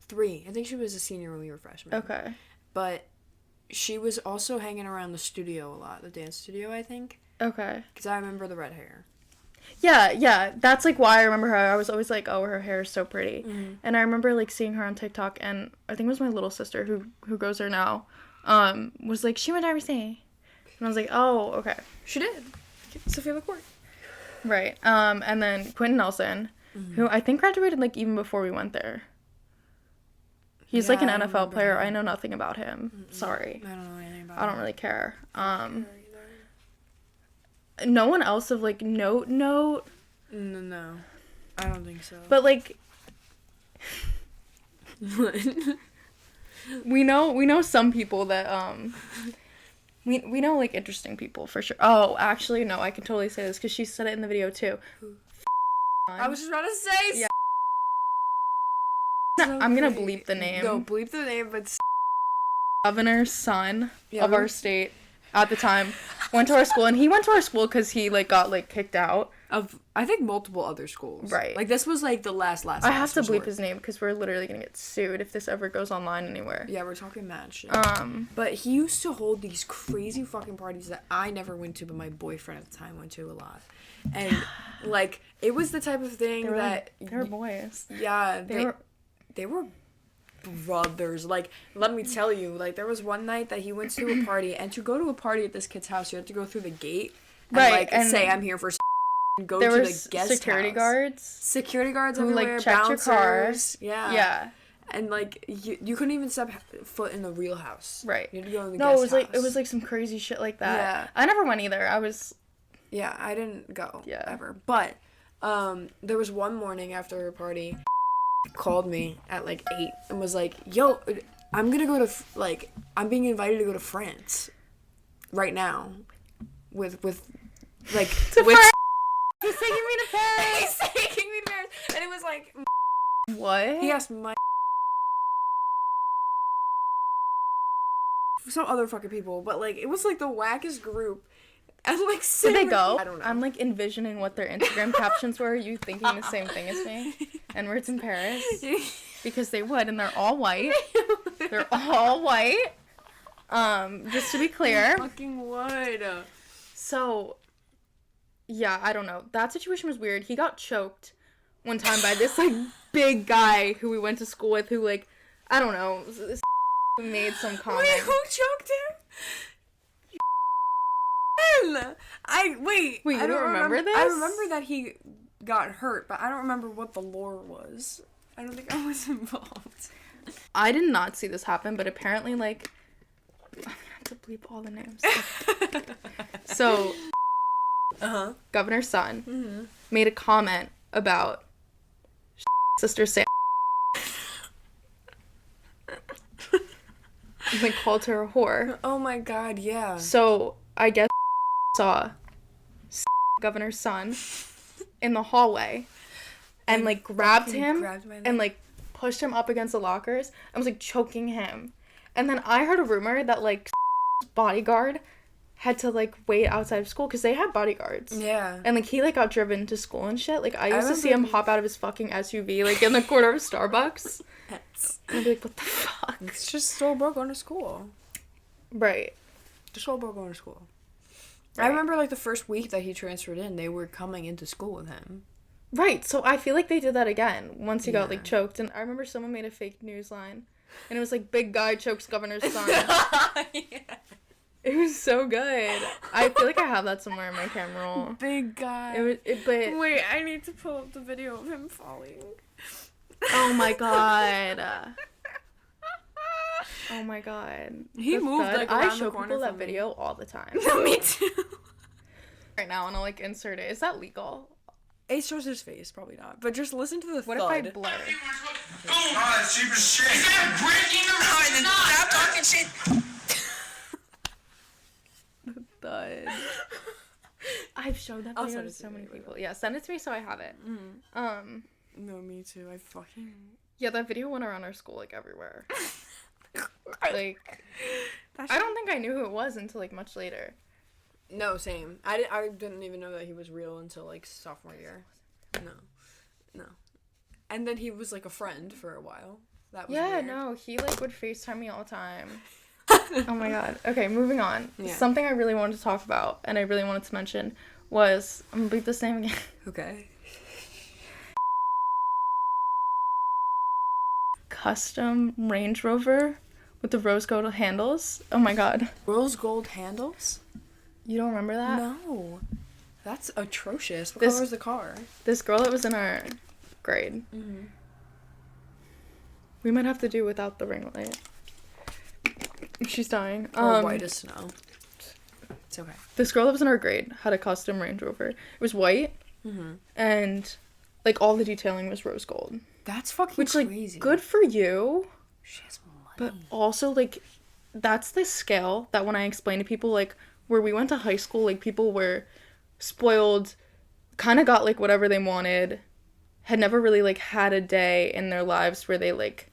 3. I think she was a senior when we were freshmen. Okay. But she was also hanging around the studio a lot, the dance studio, I think. Okay. Because I remember the red hair. Yeah. That's, like, why I remember her. I was always like, oh, her hair is so pretty. Mm-hmm. And I remember, like, seeing her on TikTok, and I think it was my little sister who goes there now, was like, she went to RC. And I was like, oh, okay. She did. Sophia LaCourte. Right. And then Quentin Nelson, who I think graduated, like, even before we went there. He's, like, an NFL player. Him. I know nothing about him. Mm-mm. Sorry. I don't know anything about him. I don't really care. No one else of, like, note? No. I don't think so. But, like... we know some people that, we know, like, interesting people, for sure. Oh, actually, no, I can totally say this, because she said it in the video, too. Who? I was just about to say... Yeah. I'm gonna bleep the name. No, bleep the name, but... Governor's son of our state, at the time, went to our school, and he went to our school because he, like, got, like, kicked out. Of, I think, multiple other schools. Right. Like, this was, like, the last I have to bleep his name, because we're literally gonna get sued if this ever goes online anywhere. Yeah, we're talking mad shit. But he used to hold these crazy fucking parties that I never went to, but my boyfriend at the time went to a lot. And, like, it was the type of thing that... They were boys. Yeah, they were brothers. Like, let me tell you, like, there was one night that he went to a party, and to go to a party at this kid's house, you had to go through the gate and, like, and say, I'm here for and go to the guest security house. Security guards who, everywhere, like, checked bouncers. your car. Yeah. And, like, you couldn't even step foot in the real house. Right. You had to go in the guest house. It was, like, some crazy shit like that. Yeah. I never went either. Yeah, I didn't go. Yeah. Ever. But, there was one morning after a party... called me at like 8 and was like, yo, I'm gonna go to I'm being invited to go to France right now with like with He's taking me to Paris. He's taking me to Paris. And it was like, what? He asked my some other fucking people, but like it was like the wackest group. And like, did they go? I don't know. I'm like envisioning what their Instagram captions were. You thinking the same thing as me? And words in Paris, because they would, and they're all white. They're all white. Just to be clear. They fucking would. So, yeah, I don't know. That situation was weird. He got choked one time by this like big guy who we went to school with, who like, I don't know, this made some comment. Wait, who choked him? Wait, you I don't remember this? I remember that he got hurt, but I don't remember what the lore was. I don't think I was involved. I did not see this happen, but apparently, like, I'm gonna have to bleep all the names. So, Governor's son made a comment about Sister Sam. Like, called her a whore. Oh my god, yeah. So, I guess saw Governor's son in the hallway and like grabbed him and like pushed him up against the lockers and was like choking him. And then I heard a rumor that like bodyguard had to like wait outside of school because they had bodyguards. Yeah. And like he like got driven to school and shit. Like I used to see him hop out of his fucking SUV like in the corner of Starbucks. And I'd be like, what the fuck? It's just so broke going to school. Right. Just so broke going to school. Right. I remember like the first week that he transferred in, they were coming into school with him. Right, so I feel like they did that again once he got, like, Yeah. choked. And I remember someone made a fake news line. And it was like, big guy chokes governor's son. It was so good. I feel like I have that somewhere in my camera roll. Big guy. But Wait, I need to pull up the video of him falling. oh my god. Oh my god. He That's moved, good. like, I around show the corner people that from me. video all the time. Me too. Right now, and I'll, like, insert it. Is that legal? It shows his face, probably not. But just listen to the What thud. if I blur? Oh, that's cheap as shit. Is that breaking the Oh, and then stop talking shit. Thud. I've showed that I'll video send to it to so you many later. people. Yeah, send it to me so I have it. No, me too. I fucking... Yeah, that video went around our school, like, everywhere. Like, That I shit- don't think I knew who it was until, like, much later. No, same. I didn't even know that he was real until, like, sophomore year. No. And then he was, like, a friend for a while. That was Yeah, weird. no, he, like, would FaceTime me all the time. Oh my god. Okay, moving on. Yeah. Something I really wanted to talk about, and I really wanted to mention, was, I'm gonna beat this name again. Okay. Custom Range Rover with the rose gold handles. Oh my god. Rose gold handles? You don't remember that? No. That's atrocious. What This- color is the car? This girl that was in our grade. Mm-hmm. We might have to do without the ring light. She's dying. Or white as snow. It's okay. This girl that was in our grade had a custom Range Rover. It was white, and like all the detailing was rose gold. That's fucking Which, like, crazy. good for you, She has money. but also like that's the scale that when I explain to people like where we went to high school, like people were spoiled, kind of got like whatever they wanted, had never really like had a day in their lives where they like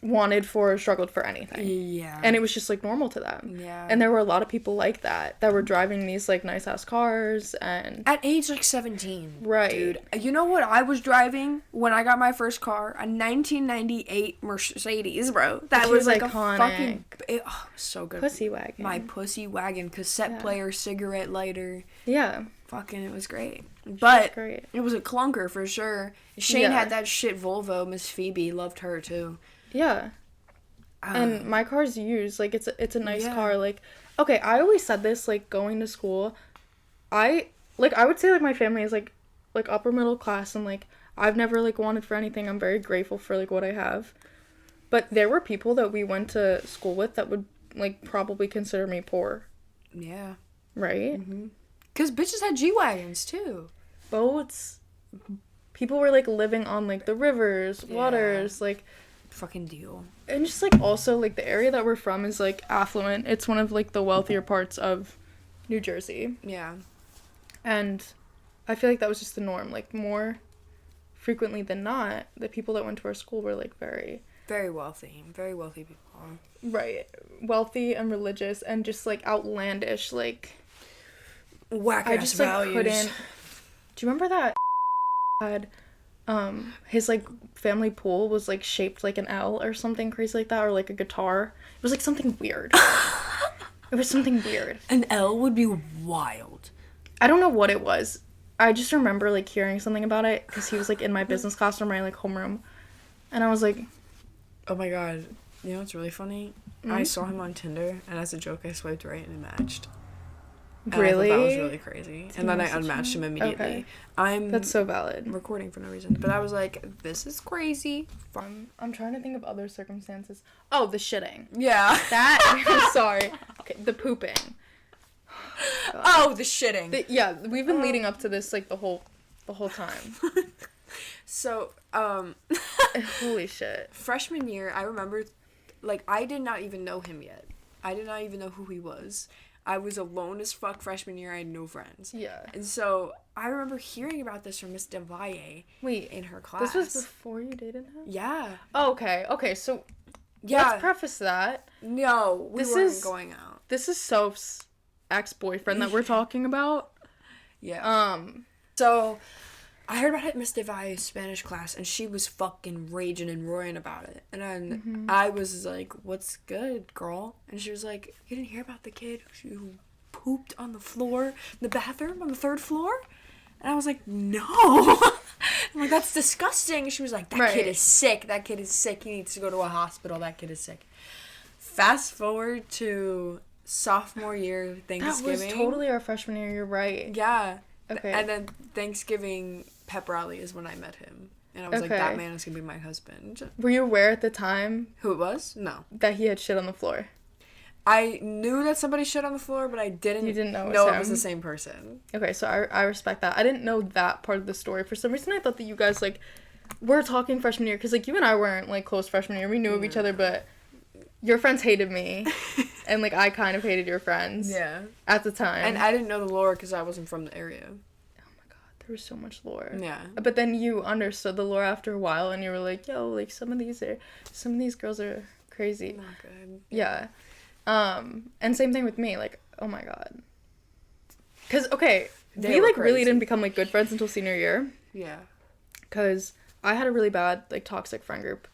wanted for or struggled for anything. Yeah. And it was just like normal to them. Yeah. And there were a lot of people like that were driving these like nice ass cars and At age like 17. Right. Dude. You know what I was driving when I got my first car? A 1998 Mercedes, bro. That Which was is like iconic. a fucking... It was so good. pussy wagon. My pussy wagon. Cassette player, cigarette lighter. Yeah. Fucking, it was great. But great. it was a clunker for sure. Shane Yeah. had that shit Volvo. Miss Phoebe loved her too. Yeah. And my car's used. Like it's a nice Yeah. car. Like okay, I always said this like going to school. I would say like my family is like upper middle class and like I've never like wanted for anything. I'm very grateful for like what I have. But there were people that we went to school with that would like probably consider me poor, Yeah. right? Because bitches had G-Wagons too. Boats. People were like living on like the rivers, waters, like Fucking deal. and just like also like the area that we're from is like affluent. It's one of like the wealthier parts of New Jersey. Yeah. And I feel like that was just the norm. Like more frequently than not, the people that went to our school were like very Very wealthy. Very wealthy people. right, wealthy and religious and just like outlandish. Like Whack I just like couldn't. Do you remember that had his like family pool was like shaped like an L or something crazy like that, or like a guitar? It was like something weird. It was something weird. An L would be wild. I don't know what it was. I just remember like hearing something about it because he was like in my business class or my like homeroom, and I was like, Oh my god. You know what's really funny? I saw him on Tinder, and as a joke, I swiped right and it matched. And really? I thought that was really crazy. And then I message unmatched him immediately. Okay. I'm That's so valid. recording for no reason. But I was like, this is crazy. I'm trying to think of other circumstances. Oh, the shitting. Yeah. That I'm sorry. Okay, the pooping. Oh, the shitting. Yeah, we've been leading up to this like the whole time. So, Holy shit. freshman year, I remember, like, I did not even know him yet. I did not even know who he was. I was alone as fuck freshman year. I had no friends. Yeah. And so, I remember hearing about this from Miss DeValle Wait, in her class. this was before you dated him? Yeah. Oh, okay. Okay, so Yeah. let's preface that. No, we This weren't is- going out. This is Soph's ex-boyfriend that we're talking about. Yeah. So, I heard about it in Miss DeValle's Spanish class, and she was fucking raging and roaring about it. And then I was like, what's good, girl? And she was like, you didn't hear about the kid who pooped on the floor, in the bathroom on the 3rd floor? And I was like, no. I'm like, that's disgusting. She was like, that kid is sick. That kid is sick. He needs to go to a hospital. That kid is sick. Fast forward to sophomore year Thanksgiving. That was totally our freshman year. You're right. Yeah. Okay. And then Thanksgiving pep rally is when I met him. And I was like, that man is going to be my husband. Were you aware at the time? Who it was? No. That he had shit on the floor? I knew that somebody shit on the floor, but I didn't, know it was the same person. Okay, so I respect that. I didn't know that part of the story. For some reason, I thought that you guys, like, were talking freshman year. Because, like, you and I weren't, like, close freshman year. We knew of each other, but your friends hated me. And, like, I kind of hated your friends. Yeah. At the time. And I didn't know the lore because I wasn't from the area. There was so much lore. Yeah. But then you understood the lore after a while, and you were like, yo, like, some of these girls are crazy. Not good. Yeah. And same thing with me, like, oh my god. Because, okay, we, like, really didn't become, like, good friends until senior year. Yeah. Because I had a really bad, like, toxic friend group.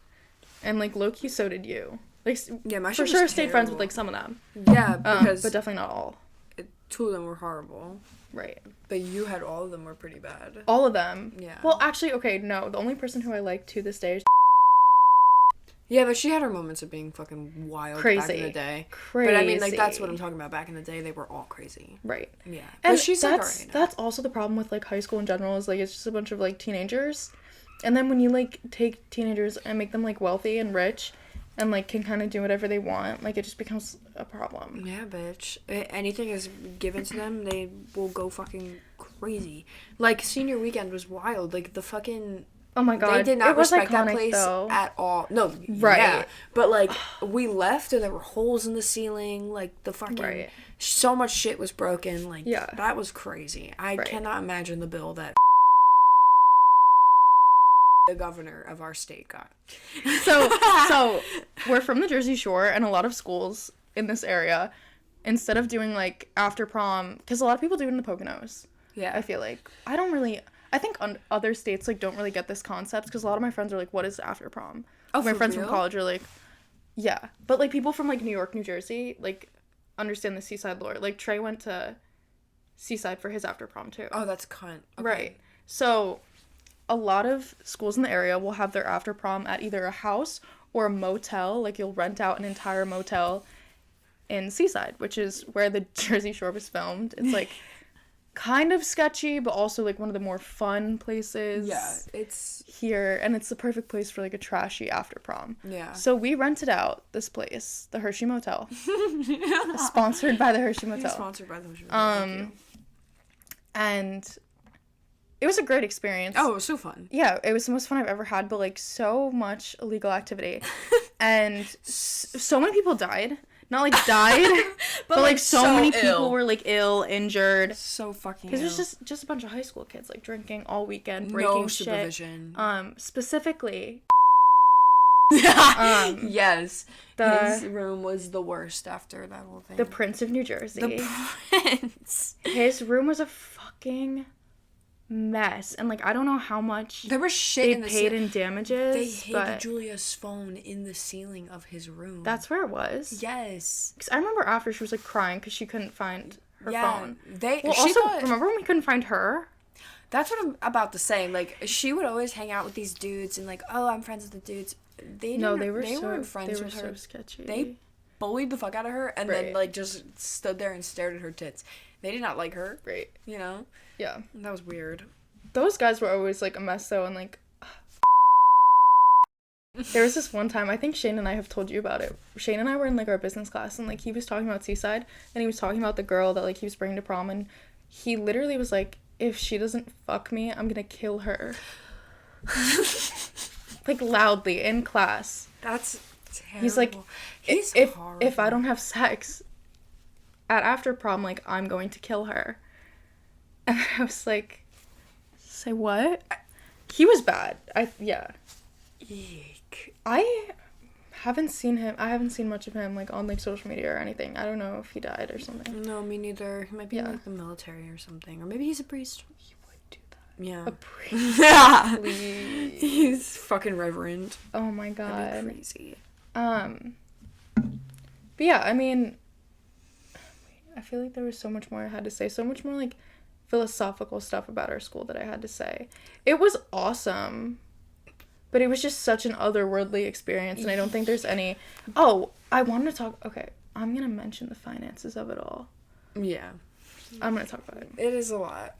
And, like, low-key, so did you. Like, yeah, my for sure stayed friends with, like, some of them. Yeah, because... but definitely not all. 2 of them were horrible. Right. But you had all of them were pretty bad. All of them? Yeah. Well, actually, okay, no. The only person who I like to this day is... Yeah, but she had her moments of being fucking wild back in the day. Crazy. But I mean, like, that's what I'm talking about. Back in the day, they were all crazy. Right. Yeah. And but she's that's also the problem with, like, high school in general is, like, it's just a bunch of, like, teenagers. And then when you, like, take teenagers and make them, like, wealthy and rich and, like, can kind of do whatever they want, like, it just becomes a problem. Yeah, bitch. Anything is given to them, they will go fucking crazy. Like, senior weekend was wild. Like, the fucking... Oh my god. They did not respect iconic, that place though. at all. No, right. Yeah. But, like, we left and there were holes in the ceiling. Like, the fucking... Right. So much shit was broken. Like, yeah. That was crazy. I cannot imagine the bill that the governor of our state got. So we're from the Jersey Shore, and a lot of schools in this area, instead of doing, like, after prom, because a lot of people do it in the Poconos. Yeah. I feel like. I think other states, like, don't really get this concept, because a lot of my friends are like, what is after prom? Oh, my friends real? from college are like, yeah. But, like, people from, like, New York, New Jersey, like, understand the Seaside lore. Like, Trey went to Seaside for his after prom, too. Oh, that's cunt. Okay. Right. So a lot of schools in the area will have their after prom at either a house or a motel. Like, you'll rent out an entire motel in Seaside, which is where the Jersey Shore was filmed. It's, like, kind of sketchy, but also, like, one of the more fun places. Yeah, it's... here, and it's the perfect place for, like, a trashy after prom. Yeah. So we rented out this place, the Hershey Motel. Sponsored by the Hershey Motel. Sponsored by the Hershey Motel. And it was a great experience. Oh, it was so fun. Yeah, it was the most fun I've ever had, but, like, so much illegal activity. And so many people died. Not, like, died, but like, so many people were, like, ill, injured. So fucking Because there's just a bunch of high school kids, like, drinking all weekend, breaking shit. No supervision. Specifically... yes. His room was the worst after that whole thing. The Prince of New Jersey. The Prince. His room was a fucking mess, and, like, I don't know how much there was shit in the paid in damages. They hid Julia's phone in the ceiling of his room. That's where it was. Yes. Because I remember after she was, like, crying because she couldn't find her phone. Remember when we couldn't find her? That's what I'm about to say. Like, she would always hang out with these dudes and, like, oh, I'm friends with the dudes. They weren't friends with her. So sketchy. They bullied the fuck out of her and then, like, just stood there and stared at her tits. They did not like her. Right. You know? Yeah. That was weird. Those guys were always, like, a mess, though, and, like... There was this one time, I think Shane and I have told you about it. Shane and I were in, like, our business class, and, like, he was talking about Seaside, and he was talking about the girl that, like, he was bringing to prom, and he literally was like, if she doesn't fuck me, I'm gonna kill her. Like, loudly, in class. That's terrible. He's like, if I don't have sex at after prom, like, I'm going to kill her. And I was like, say what? He was bad. Eek. I haven't seen much of him, like, on, like, social media or anything. I don't know if he died or something. No, me neither. He might be in, like, the military or something. Or maybe he's a priest. He would do that. Yeah. A priest. Yeah. Please. He's fucking reverend. Oh my god. That'd be crazy. But yeah, I mean, I feel like there was so much more I had to say. So much more, like, philosophical stuff about our school that I had to say. It was awesome, but it was just such an otherworldly experience, and I don't think there's any... Oh, I wanted to talk... Okay, I'm going to mention the finances of it all. Yeah. I'm going to talk about it. It is a lot.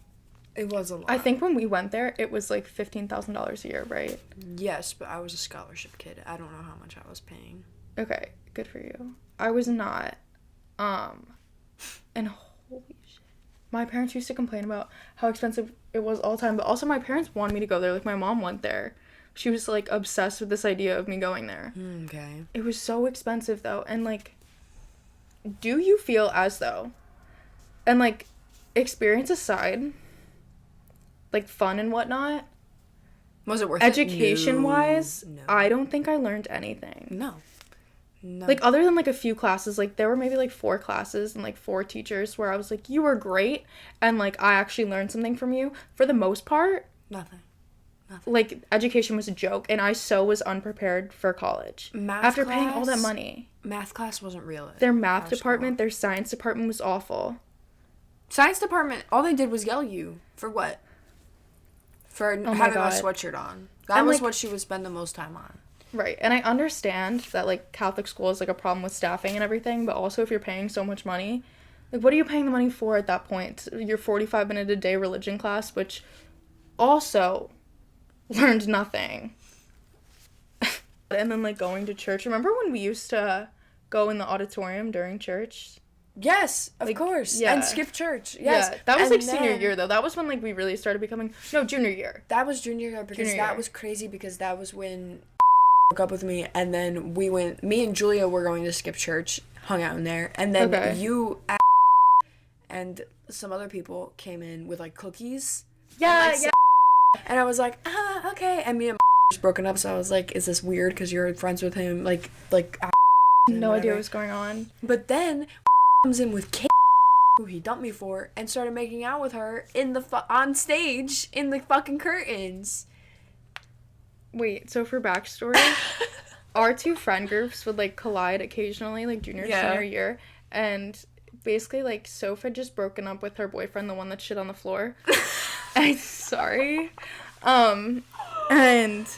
It was a lot. I think when we went there, it was like $15,000 a year, right? Yes, but I was a scholarship kid. I don't know how much I was paying. Okay, good for you. I was not. And holy shit. My parents used to complain about how expensive it was all the time, but also my parents wanted me to go there. Like, my mom went there. She was, like, obsessed with this idea of me going there. Okay. It was so expensive, though. And, like, do you feel as though, and, like, experience aside, like, fun and whatnot, was it worth education-wise, No. I don't think I learned anything. No. Like, other than, like, a few classes, like, there were maybe, like, 4 classes and, like, 4 teachers where I was like, you were great, and, like, I actually learned something from you. For the most part, Nothing. like, education was a joke, and I so was unprepared for college. After paying all that money. Math class wasn't real. Their math department, their science department was awful. Science department, all they did was yell you. For what? For having a sweatshirt on. That was like, what she would spend the most time on. Right, and I understand that, like, Catholic school is, like, a problem with staffing and everything, but also if you're paying so much money, like, what are you paying the money for at that point? Your 45-minute-a-day religion class, which also learned nothing. And then, like, going to church. Remember when we used to go in the auditorium during church? Yes, of course. Yeah. And skip church. Yes. Yeah, that was, like, senior year, though. That was when, like, we really started becoming... No, junior year. That was junior year, because that was crazy, because that was when... broke up with me, and then me and Julia were going to skip church, hung out in there, and then you and some other people came in with, like, cookies. Yeah, and, like, and I was like, okay, and me and just broken up, so I was like, is this weird, because you're friends with him, like, no idea what was going on. But then, comes in with Kate, who he dumped me for, and started making out with her in the on stage, in the fucking curtains. Wait, so for backstory, our 2 friend groups would, like, collide occasionally, like, junior, senior year, and basically, like, Soph had just broken up with her boyfriend, the one that shit on the floor. I'm sorry. And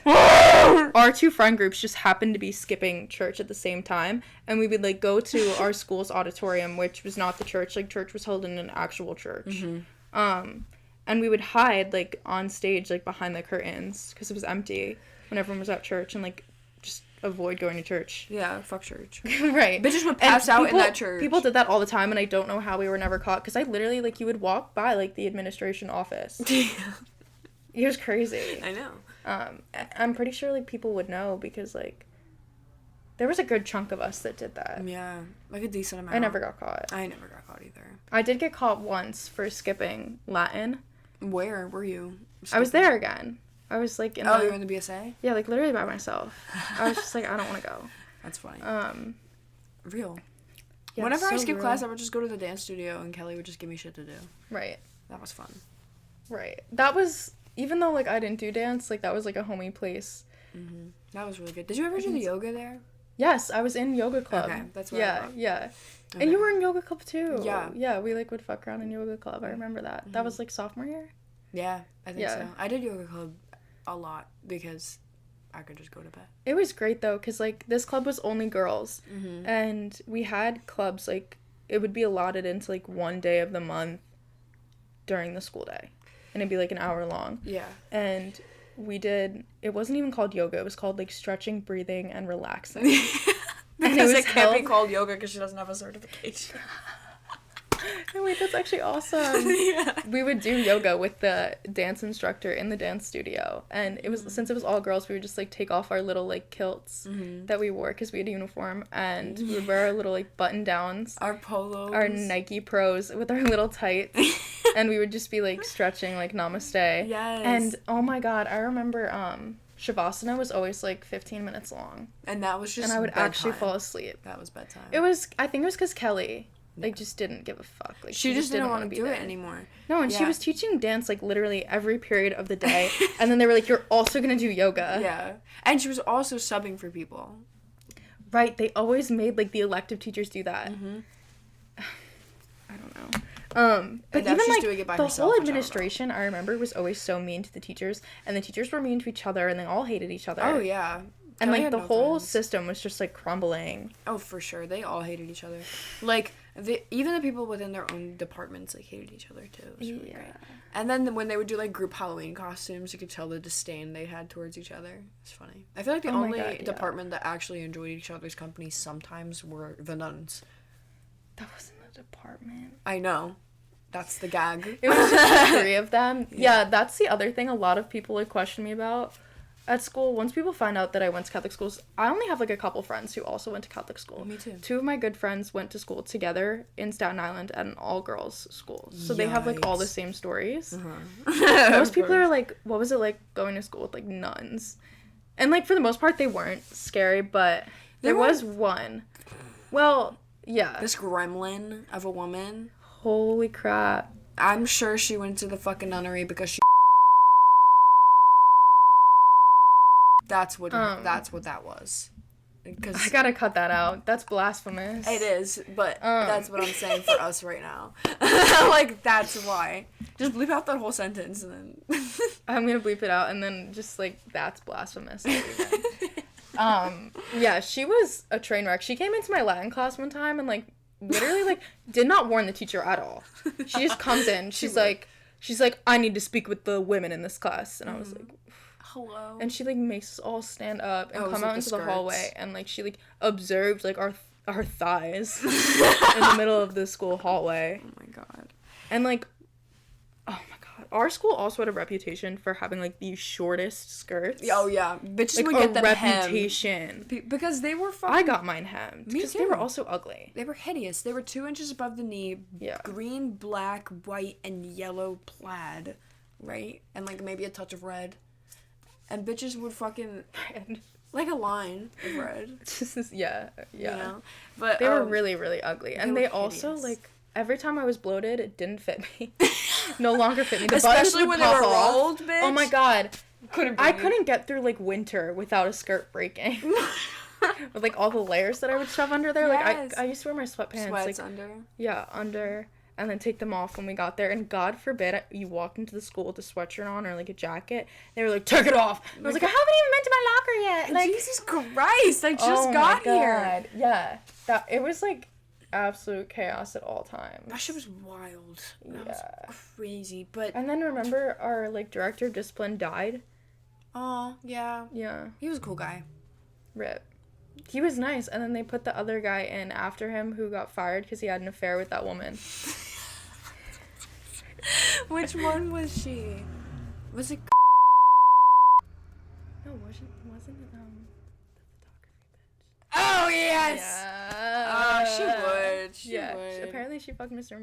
our 2 friend groups just happened to be skipping church at the same time, and we would, like, go to our school's auditorium, which was not the church, like, church was held in an actual church. And we would hide, like, on stage, like, behind the curtains, because it was empty when everyone was at church, and, like, just avoid going to church. Yeah, fuck church. Right. Bitches would pass out in that church. People did that all the time, and I don't know how we were never caught, because I literally, like, you would walk by, like, the administration office. It was crazy. I know. I'm pretty sure, like, people would know, because, like, there was a good chunk of us that did that. Yeah, like a decent amount. I never got caught. I never got caught either. I did get caught once for skipping Latin. Where were you? I was there again. I was, like, in you were in the BSA? Yeah, like, literally by myself. I was just like, I don't want to go. That's funny. Real. Yeah, whenever I skipped class, I would just go to the dance studio, and Kelly would just give me shit to do. Right. That was fun. Right. That was, even though, like, I didn't do dance, like, that was, like, a homey place. Mm-hmm. That was really good. Did you ever do the yoga there? Yes, I was in yoga club. Okay, that's what I thought. Yeah. Okay. And you were in yoga club, too. Yeah. Yeah, we, like, would fuck around in yoga club. I remember that. Mm-hmm. That was, like, sophomore year? Yeah, I think so. I did yoga club a lot because I could just go to bed. It was great, though, because, like, this club was only girls. Mm-hmm. And we had clubs, like, it would be allotted into, like, one day of the month during the school day. And it'd be, like, an hour long. Yeah. And we did, it wasn't even called yoga. It was called, like, stretching, breathing, and relaxing. Because it can't be called yoga because she doesn't have a certification. No, wait, that's actually awesome. Yeah. We would do yoga with the dance instructor in the dance studio. And it was, since it was all girls, we would just, like, take off our little, like, kilts that we wore because we had a uniform. And we would wear our little, like, button-downs. Our polos. Our Nike Pros with our little tights. And we would just be, like, stretching, like, namaste. Yes. And, oh my god, I remember, Shavasana was always, like, 15 minutes long. And that was just And I would actually fall asleep. That was bedtime. It was, I think it was because Kelly... like, just didn't give a fuck. Like, she just didn't want to do it anymore. No, and she was teaching dance, like, literally every period of the day. And then they were like, you're also going to do yoga. Yeah. And she was also subbing for people. Right. They always made, like, the elective teachers do that. Mm-hmm. I don't know. But now even she's like doing it by the herself, whole which I don't know. administration, I remember, was always so mean to the teachers, and the teachers were mean to each other, and they all hated each other. Oh, yeah. And Kelly like had the no whole friends. system was just like crumbling. Oh, for sure. They all hated each other. Like, even the people within their own departments, like, hated each other, too. It was really great. And then when they would do, like, group Halloween costumes, you could tell the disdain they had towards each other. It's funny. I feel like the Oh my only God, yeah. department that actually enjoyed each other's company sometimes were the nuns. That wasn't a department. I know. That's the gag. It was just the 3 of them. Yeah, that's the other thing a lot of people like question me about at school. Once people find out that I went to Catholic schools, I only have like a couple friends who also went to Catholic school. Me too. 2 of my good friends went to school together in Staten Island at an all-girls school. So they have like all the Yikes. same stories. Uh-huh. Most people are like, what was it like going to school with like nuns? And like for the most part they weren't scary, but there was one. Well, yeah. This gremlin of a woman. Holy crap. I'm sure she went to the fucking nunnery because she... That's what that was. Because I gotta cut that out. That's blasphemous. it is, but that's what I'm saying for us right now. Like, that's why. Just bleep out that whole sentence and then... I'm gonna bleep it out and then just like, that's blasphemous. Yeah, she was a train wreck. She came into my Latin class one time and like literally like did not warn the teacher at all. She just comes in. She's like, I need to speak with the women in this class, and I was like, Hello. and she like makes us all stand up and Oh, was come it out the into the skirts? hallway, and like she like observed like our thighs in the middle of the school hallway. Oh my god. And like, oh my god, our school also had a reputation for having like the shortest skirts. Oh yeah, bitches Like would a get them reputation. hemmed. Because they were fucking... I got mine hemmed Me because they were too. also ugly. They were hideous. They were 2 inches above the knee. Yeah. Green, black, white, and yellow plaid, right? And like maybe a touch of red. And bitches would fucking... And like a line of red. yeah. You know? But They were really, really ugly. And were they also, hideous. like, every time I was bloated, it didn't fit me. No longer fit me. The Especially buttons would when they pop were off. rolled, bitch. Oh my god. I breathe. couldn't get through, like, winter without a skirt breaking. With, like, all the layers that I would shove under there. Yes. Like, I used to wear my sweatpants. Sweats like, under. yeah, under. And then take them off when we got there. And God forbid you walked into the school with a sweatshirt on or, like, a jacket. They were like, take it off. I was like, I haven't even been to my locker yet. Like, Jesus Christ, I just oh got my here. God. Yeah. It was, like, absolute chaos at all times. That shit was wild. That Yeah. was crazy. But, And then remember our, like, director of discipline died? oh, yeah. Yeah. He was a cool guy. Rip. He was nice, and then they put the other guy in after him who got fired because he had an affair with that woman. Which one was she? Was it... No, wasn't it, the photography bitch? Oh, yes! Yeah. Oh, she would. She Yeah. would. Apparently she fucked Mr.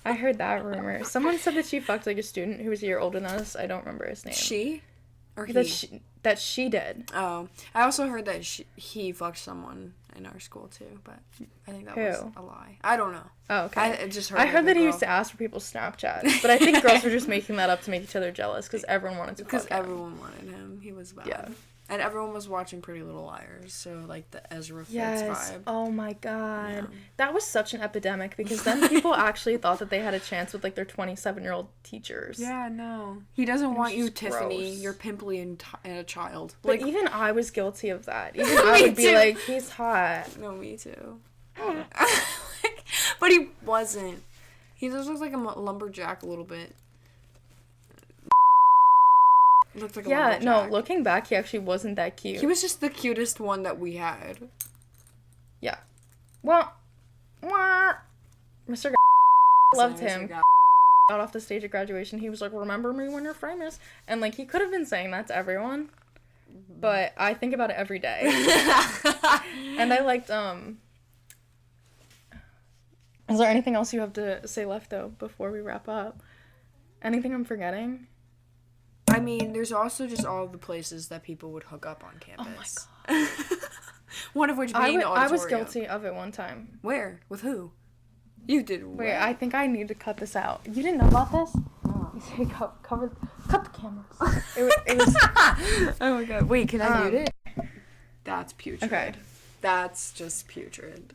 I heard that rumor. Someone said that she fucked, like, a student who was a year older than us. I don't remember his name. She? Or he? That she did. Oh. I also heard that he fucked someone in our school, too, but I think that was Who? a lie. I don't know. Oh, okay. I just heard I heard that he girl. used to ask for people's Snapchats, but I think girls were just making that up to make each other jealous because everyone wanted to Because fuck him. everyone wanted him. He was bad. Yeah. And everyone was watching Pretty Little Liars, so, like, the Ezra Fitz Yes. vibe. Oh my god. Yeah. That was such an epidemic because then people actually thought that they had a chance with like their 27-year-old teachers. Yeah, no. He doesn't want you, just Tiffany. gross. You're pimply and a child. But Like, even I was guilty of that. Even I Me would be too. like, he's hot. no, me too. But he wasn't. He just looks like a lumberjack a little bit. Looked like a Yeah, no, lumberjack. looking back, he actually wasn't that cute. He was just the cutest one that we had. Yeah. Well, Mr. loved Sorry, him. Mr. Got off the stage at graduation. He was like, remember me when you're famous. And like, he could have been saying that to everyone. But I think about it every day. And I liked, Is there anything else you have to say left, though, before we wrap up? Anything I'm forgetting? I mean, there's also just all the places that people would hook up on campus. Oh my god. One of which being the I was auditorium. guilty of it one time. Where? With who? You did. Wait, where? I think I need to cut this out. You didn't know about this? You cut the cameras. It was Oh my god. Wait, can I mute it? That's putrid. okay. That's just putrid.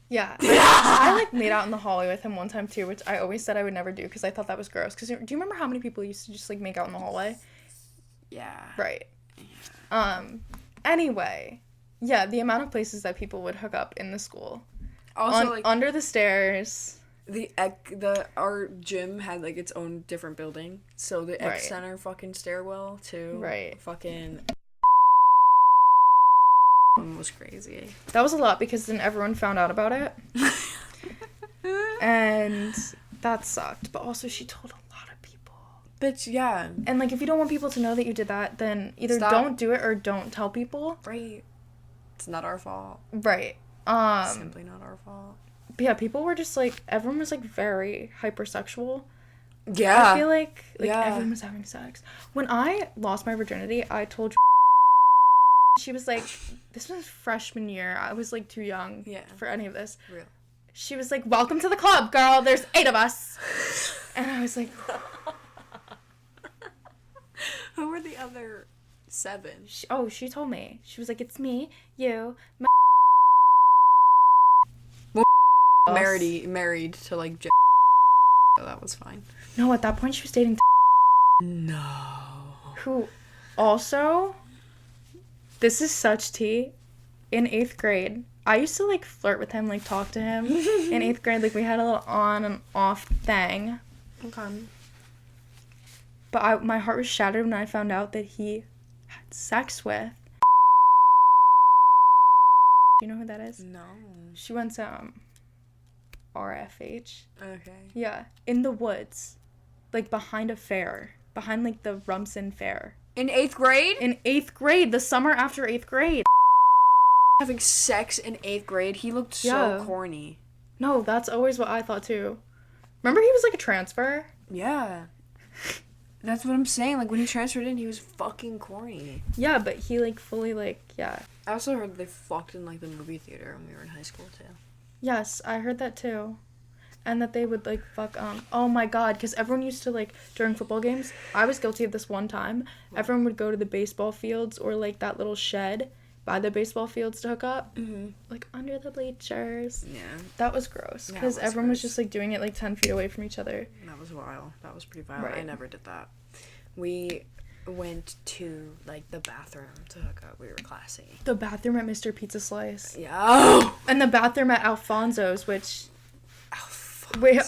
Yeah. I like made out in the hallway with him one time too, which I always said I would never do because I thought that was gross. Because do you remember how many people used to just like make out in the hallway? Yeah. Right. Anyway, yeah, the amount of places that people would hook up in the school. Also, like, under the stairs. Our gym had like its own different building, so the X Center fucking stairwell too. Right. Fucking one was crazy. That was a lot because then everyone found out about it. And that sucked. But also she told a lot of people. Bitch, yeah. And like if you don't want people to know that you did that, then either don't do it or don't tell people. Right. It's not our fault. Right. Simply not our fault. But yeah, people were just like, everyone was like very hypersexual. Yeah. I feel like everyone was having sex. When I lost my virginity, I told she was like, this was freshman year. I was like too young for any of this. Real. She was like, welcome to the club, girl. There's 8 of us. And I was like, who were the other 7? She told me. She was like, it's me, you, married to like so that was fine. No, at that point she was dating No. who also, this is such tea, in 8th grade I used to like flirt with him, like talk to him in 8th grade, like we had a little on and off thing. Okay. But my heart was shattered when I found out that he had sex with. Do you know who that is? No. She went to RFH. Okay. Yeah, in the woods, like behind a fair, behind like the Rumson Fair. In 8th grade? In 8th grade, the summer after 8th grade. Having sex in 8th grade, he looked so corny. No, that's always what I thought too. Remember he was like a transfer? Yeah. That's what I'm saying. Like when he transferred in, he was fucking corny. Yeah, but he like fully like, yeah. I also heard they fucked in like the movie theater when we were in high school too. Yes, I heard that too. And that they would like fuck oh my god, because everyone used to like during football games, I was guilty of this one time. What? Everyone would go to the baseball fields or like that little shed by the baseball fields to hook up. Mm-hmm. Like under the bleachers. Yeah. That was gross because everyone was just like doing it like 10 feet away from each other. That was wild. That was pretty violent. Right. I never did that. We went to like the bathroom to hook up. We were classy. The bathroom at Mr. Pizza Slice. Yeah. And the bathroom at Alfonso's, which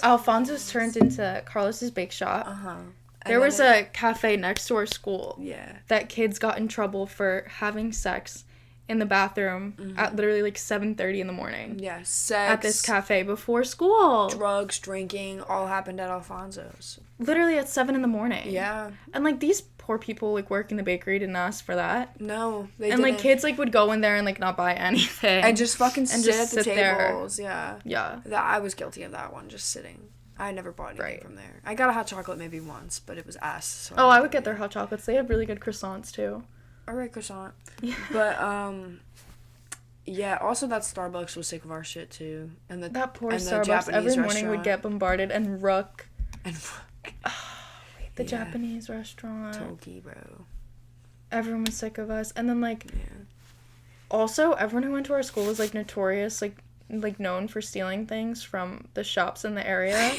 Alfonso's turned into Carlos's Bake Shop. Uh-huh. There was a cafe next to our school. Yeah. That kids got in trouble for having sex in the bathroom at literally like 7:30 in the morning. Yeah, sex. At this cafe before school. Drugs, drinking, all happened at Alfonso's. Literally at 7 in the morning. Yeah. And like these poor people like work in the bakery didn't ask for that. No, they didn't. And like kids like would go in there and like not buy anything. And just fucking sit at the tables. There. Yeah. Yeah. I was guilty of that one, just sitting. I never bought anything from there. I got a hot chocolate maybe once, but it was ass. So I would get their hot chocolates. They had really good croissants too. Alright, croissant. Yeah. But yeah, also that Starbucks was sick of our shit too. And that poor Starbucks every morning would get bombarded and Rook. The Japanese restaurant. Toki, bro. Everyone was sick of us. And then like also everyone who went to our school was like notorious, like known for stealing things from the shops in the area.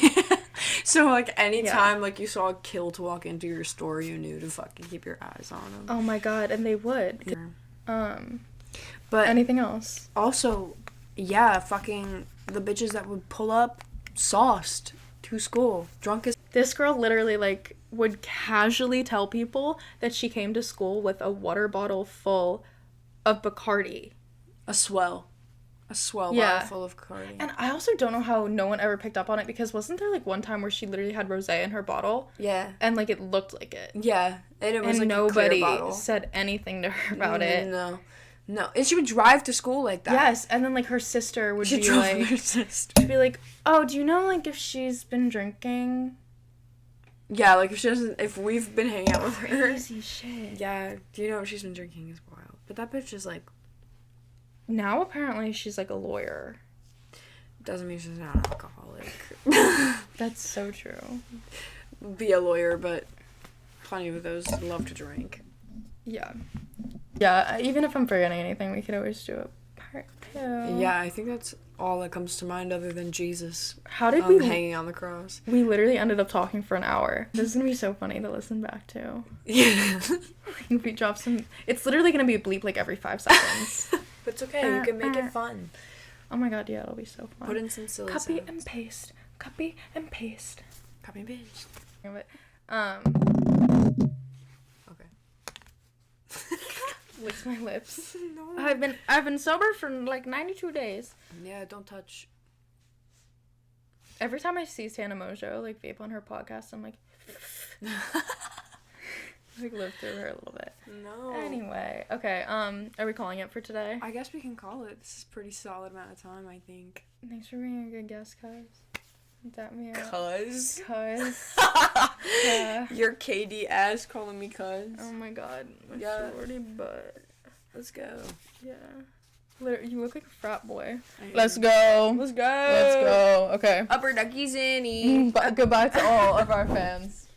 So like anytime like you saw a kilt walk into your store, you knew to fucking keep your eyes on them. Oh my god, and they would. Yeah. But anything else? Also, yeah, fucking the bitches that would pull up sauced to school, drunk as. This girl literally like would casually tell people that she came to school with a water bottle full of Bacardi. A swell bottle full of Corte. And I also don't know how no one ever picked up on it, because wasn't there like one time where she literally had rosé in her bottle? Yeah. And like it looked like it. Yeah. And it was and like nobody a clear bottle. Said anything to her about it. No. And she would drive to school like that. Yes, and then like her sister would be like, she'd be like, oh, do you know like if she's been drinking? Yeah, like if we've been hanging out with her. Crazy shit. Yeah, do you know if she's been drinking is wild. But that bitch is like. Now apparently she's like a lawyer. Doesn't mean she's not an alcoholic. That's so true. Be a lawyer, but plenty of those love to drink. Yeah. Yeah, even if I'm forgetting anything, we could always do a part 2. Yeah, I think that's all that comes to mind other than Jesus. How did we hanging on the cross? We literally ended up talking for an hour. This is gonna be so funny to listen back to. Yeah. We drop some. It's literally gonna be a bleep like every 5 seconds. But it's okay. You can make it fun. Oh my god, yeah, it'll be so fun. Put in some silly Copy sounds. and paste. Copy and paste. Copy and paste. But, Okay. licks my lips. No. I've been sober for like 92 days. Yeah, don't touch. Every time I see Santa Mojo like vape on her podcast, I'm like, like live through her a little bit. No. Anyway, okay. Are we calling it for today? I guess we can call it. This is a pretty solid amount of time, I think. Thanks for being a good guest, cuz. Dap me up. Cuz. Yeah. Your KD ass calling me cuz. Oh my god. My Yeah. sorority butt. Let's go. Yeah. Literally, you look like a frat boy. Let's go. Let's go. Let's go. Okay. Upper duckies, Annie. Goodbye to all of our fans.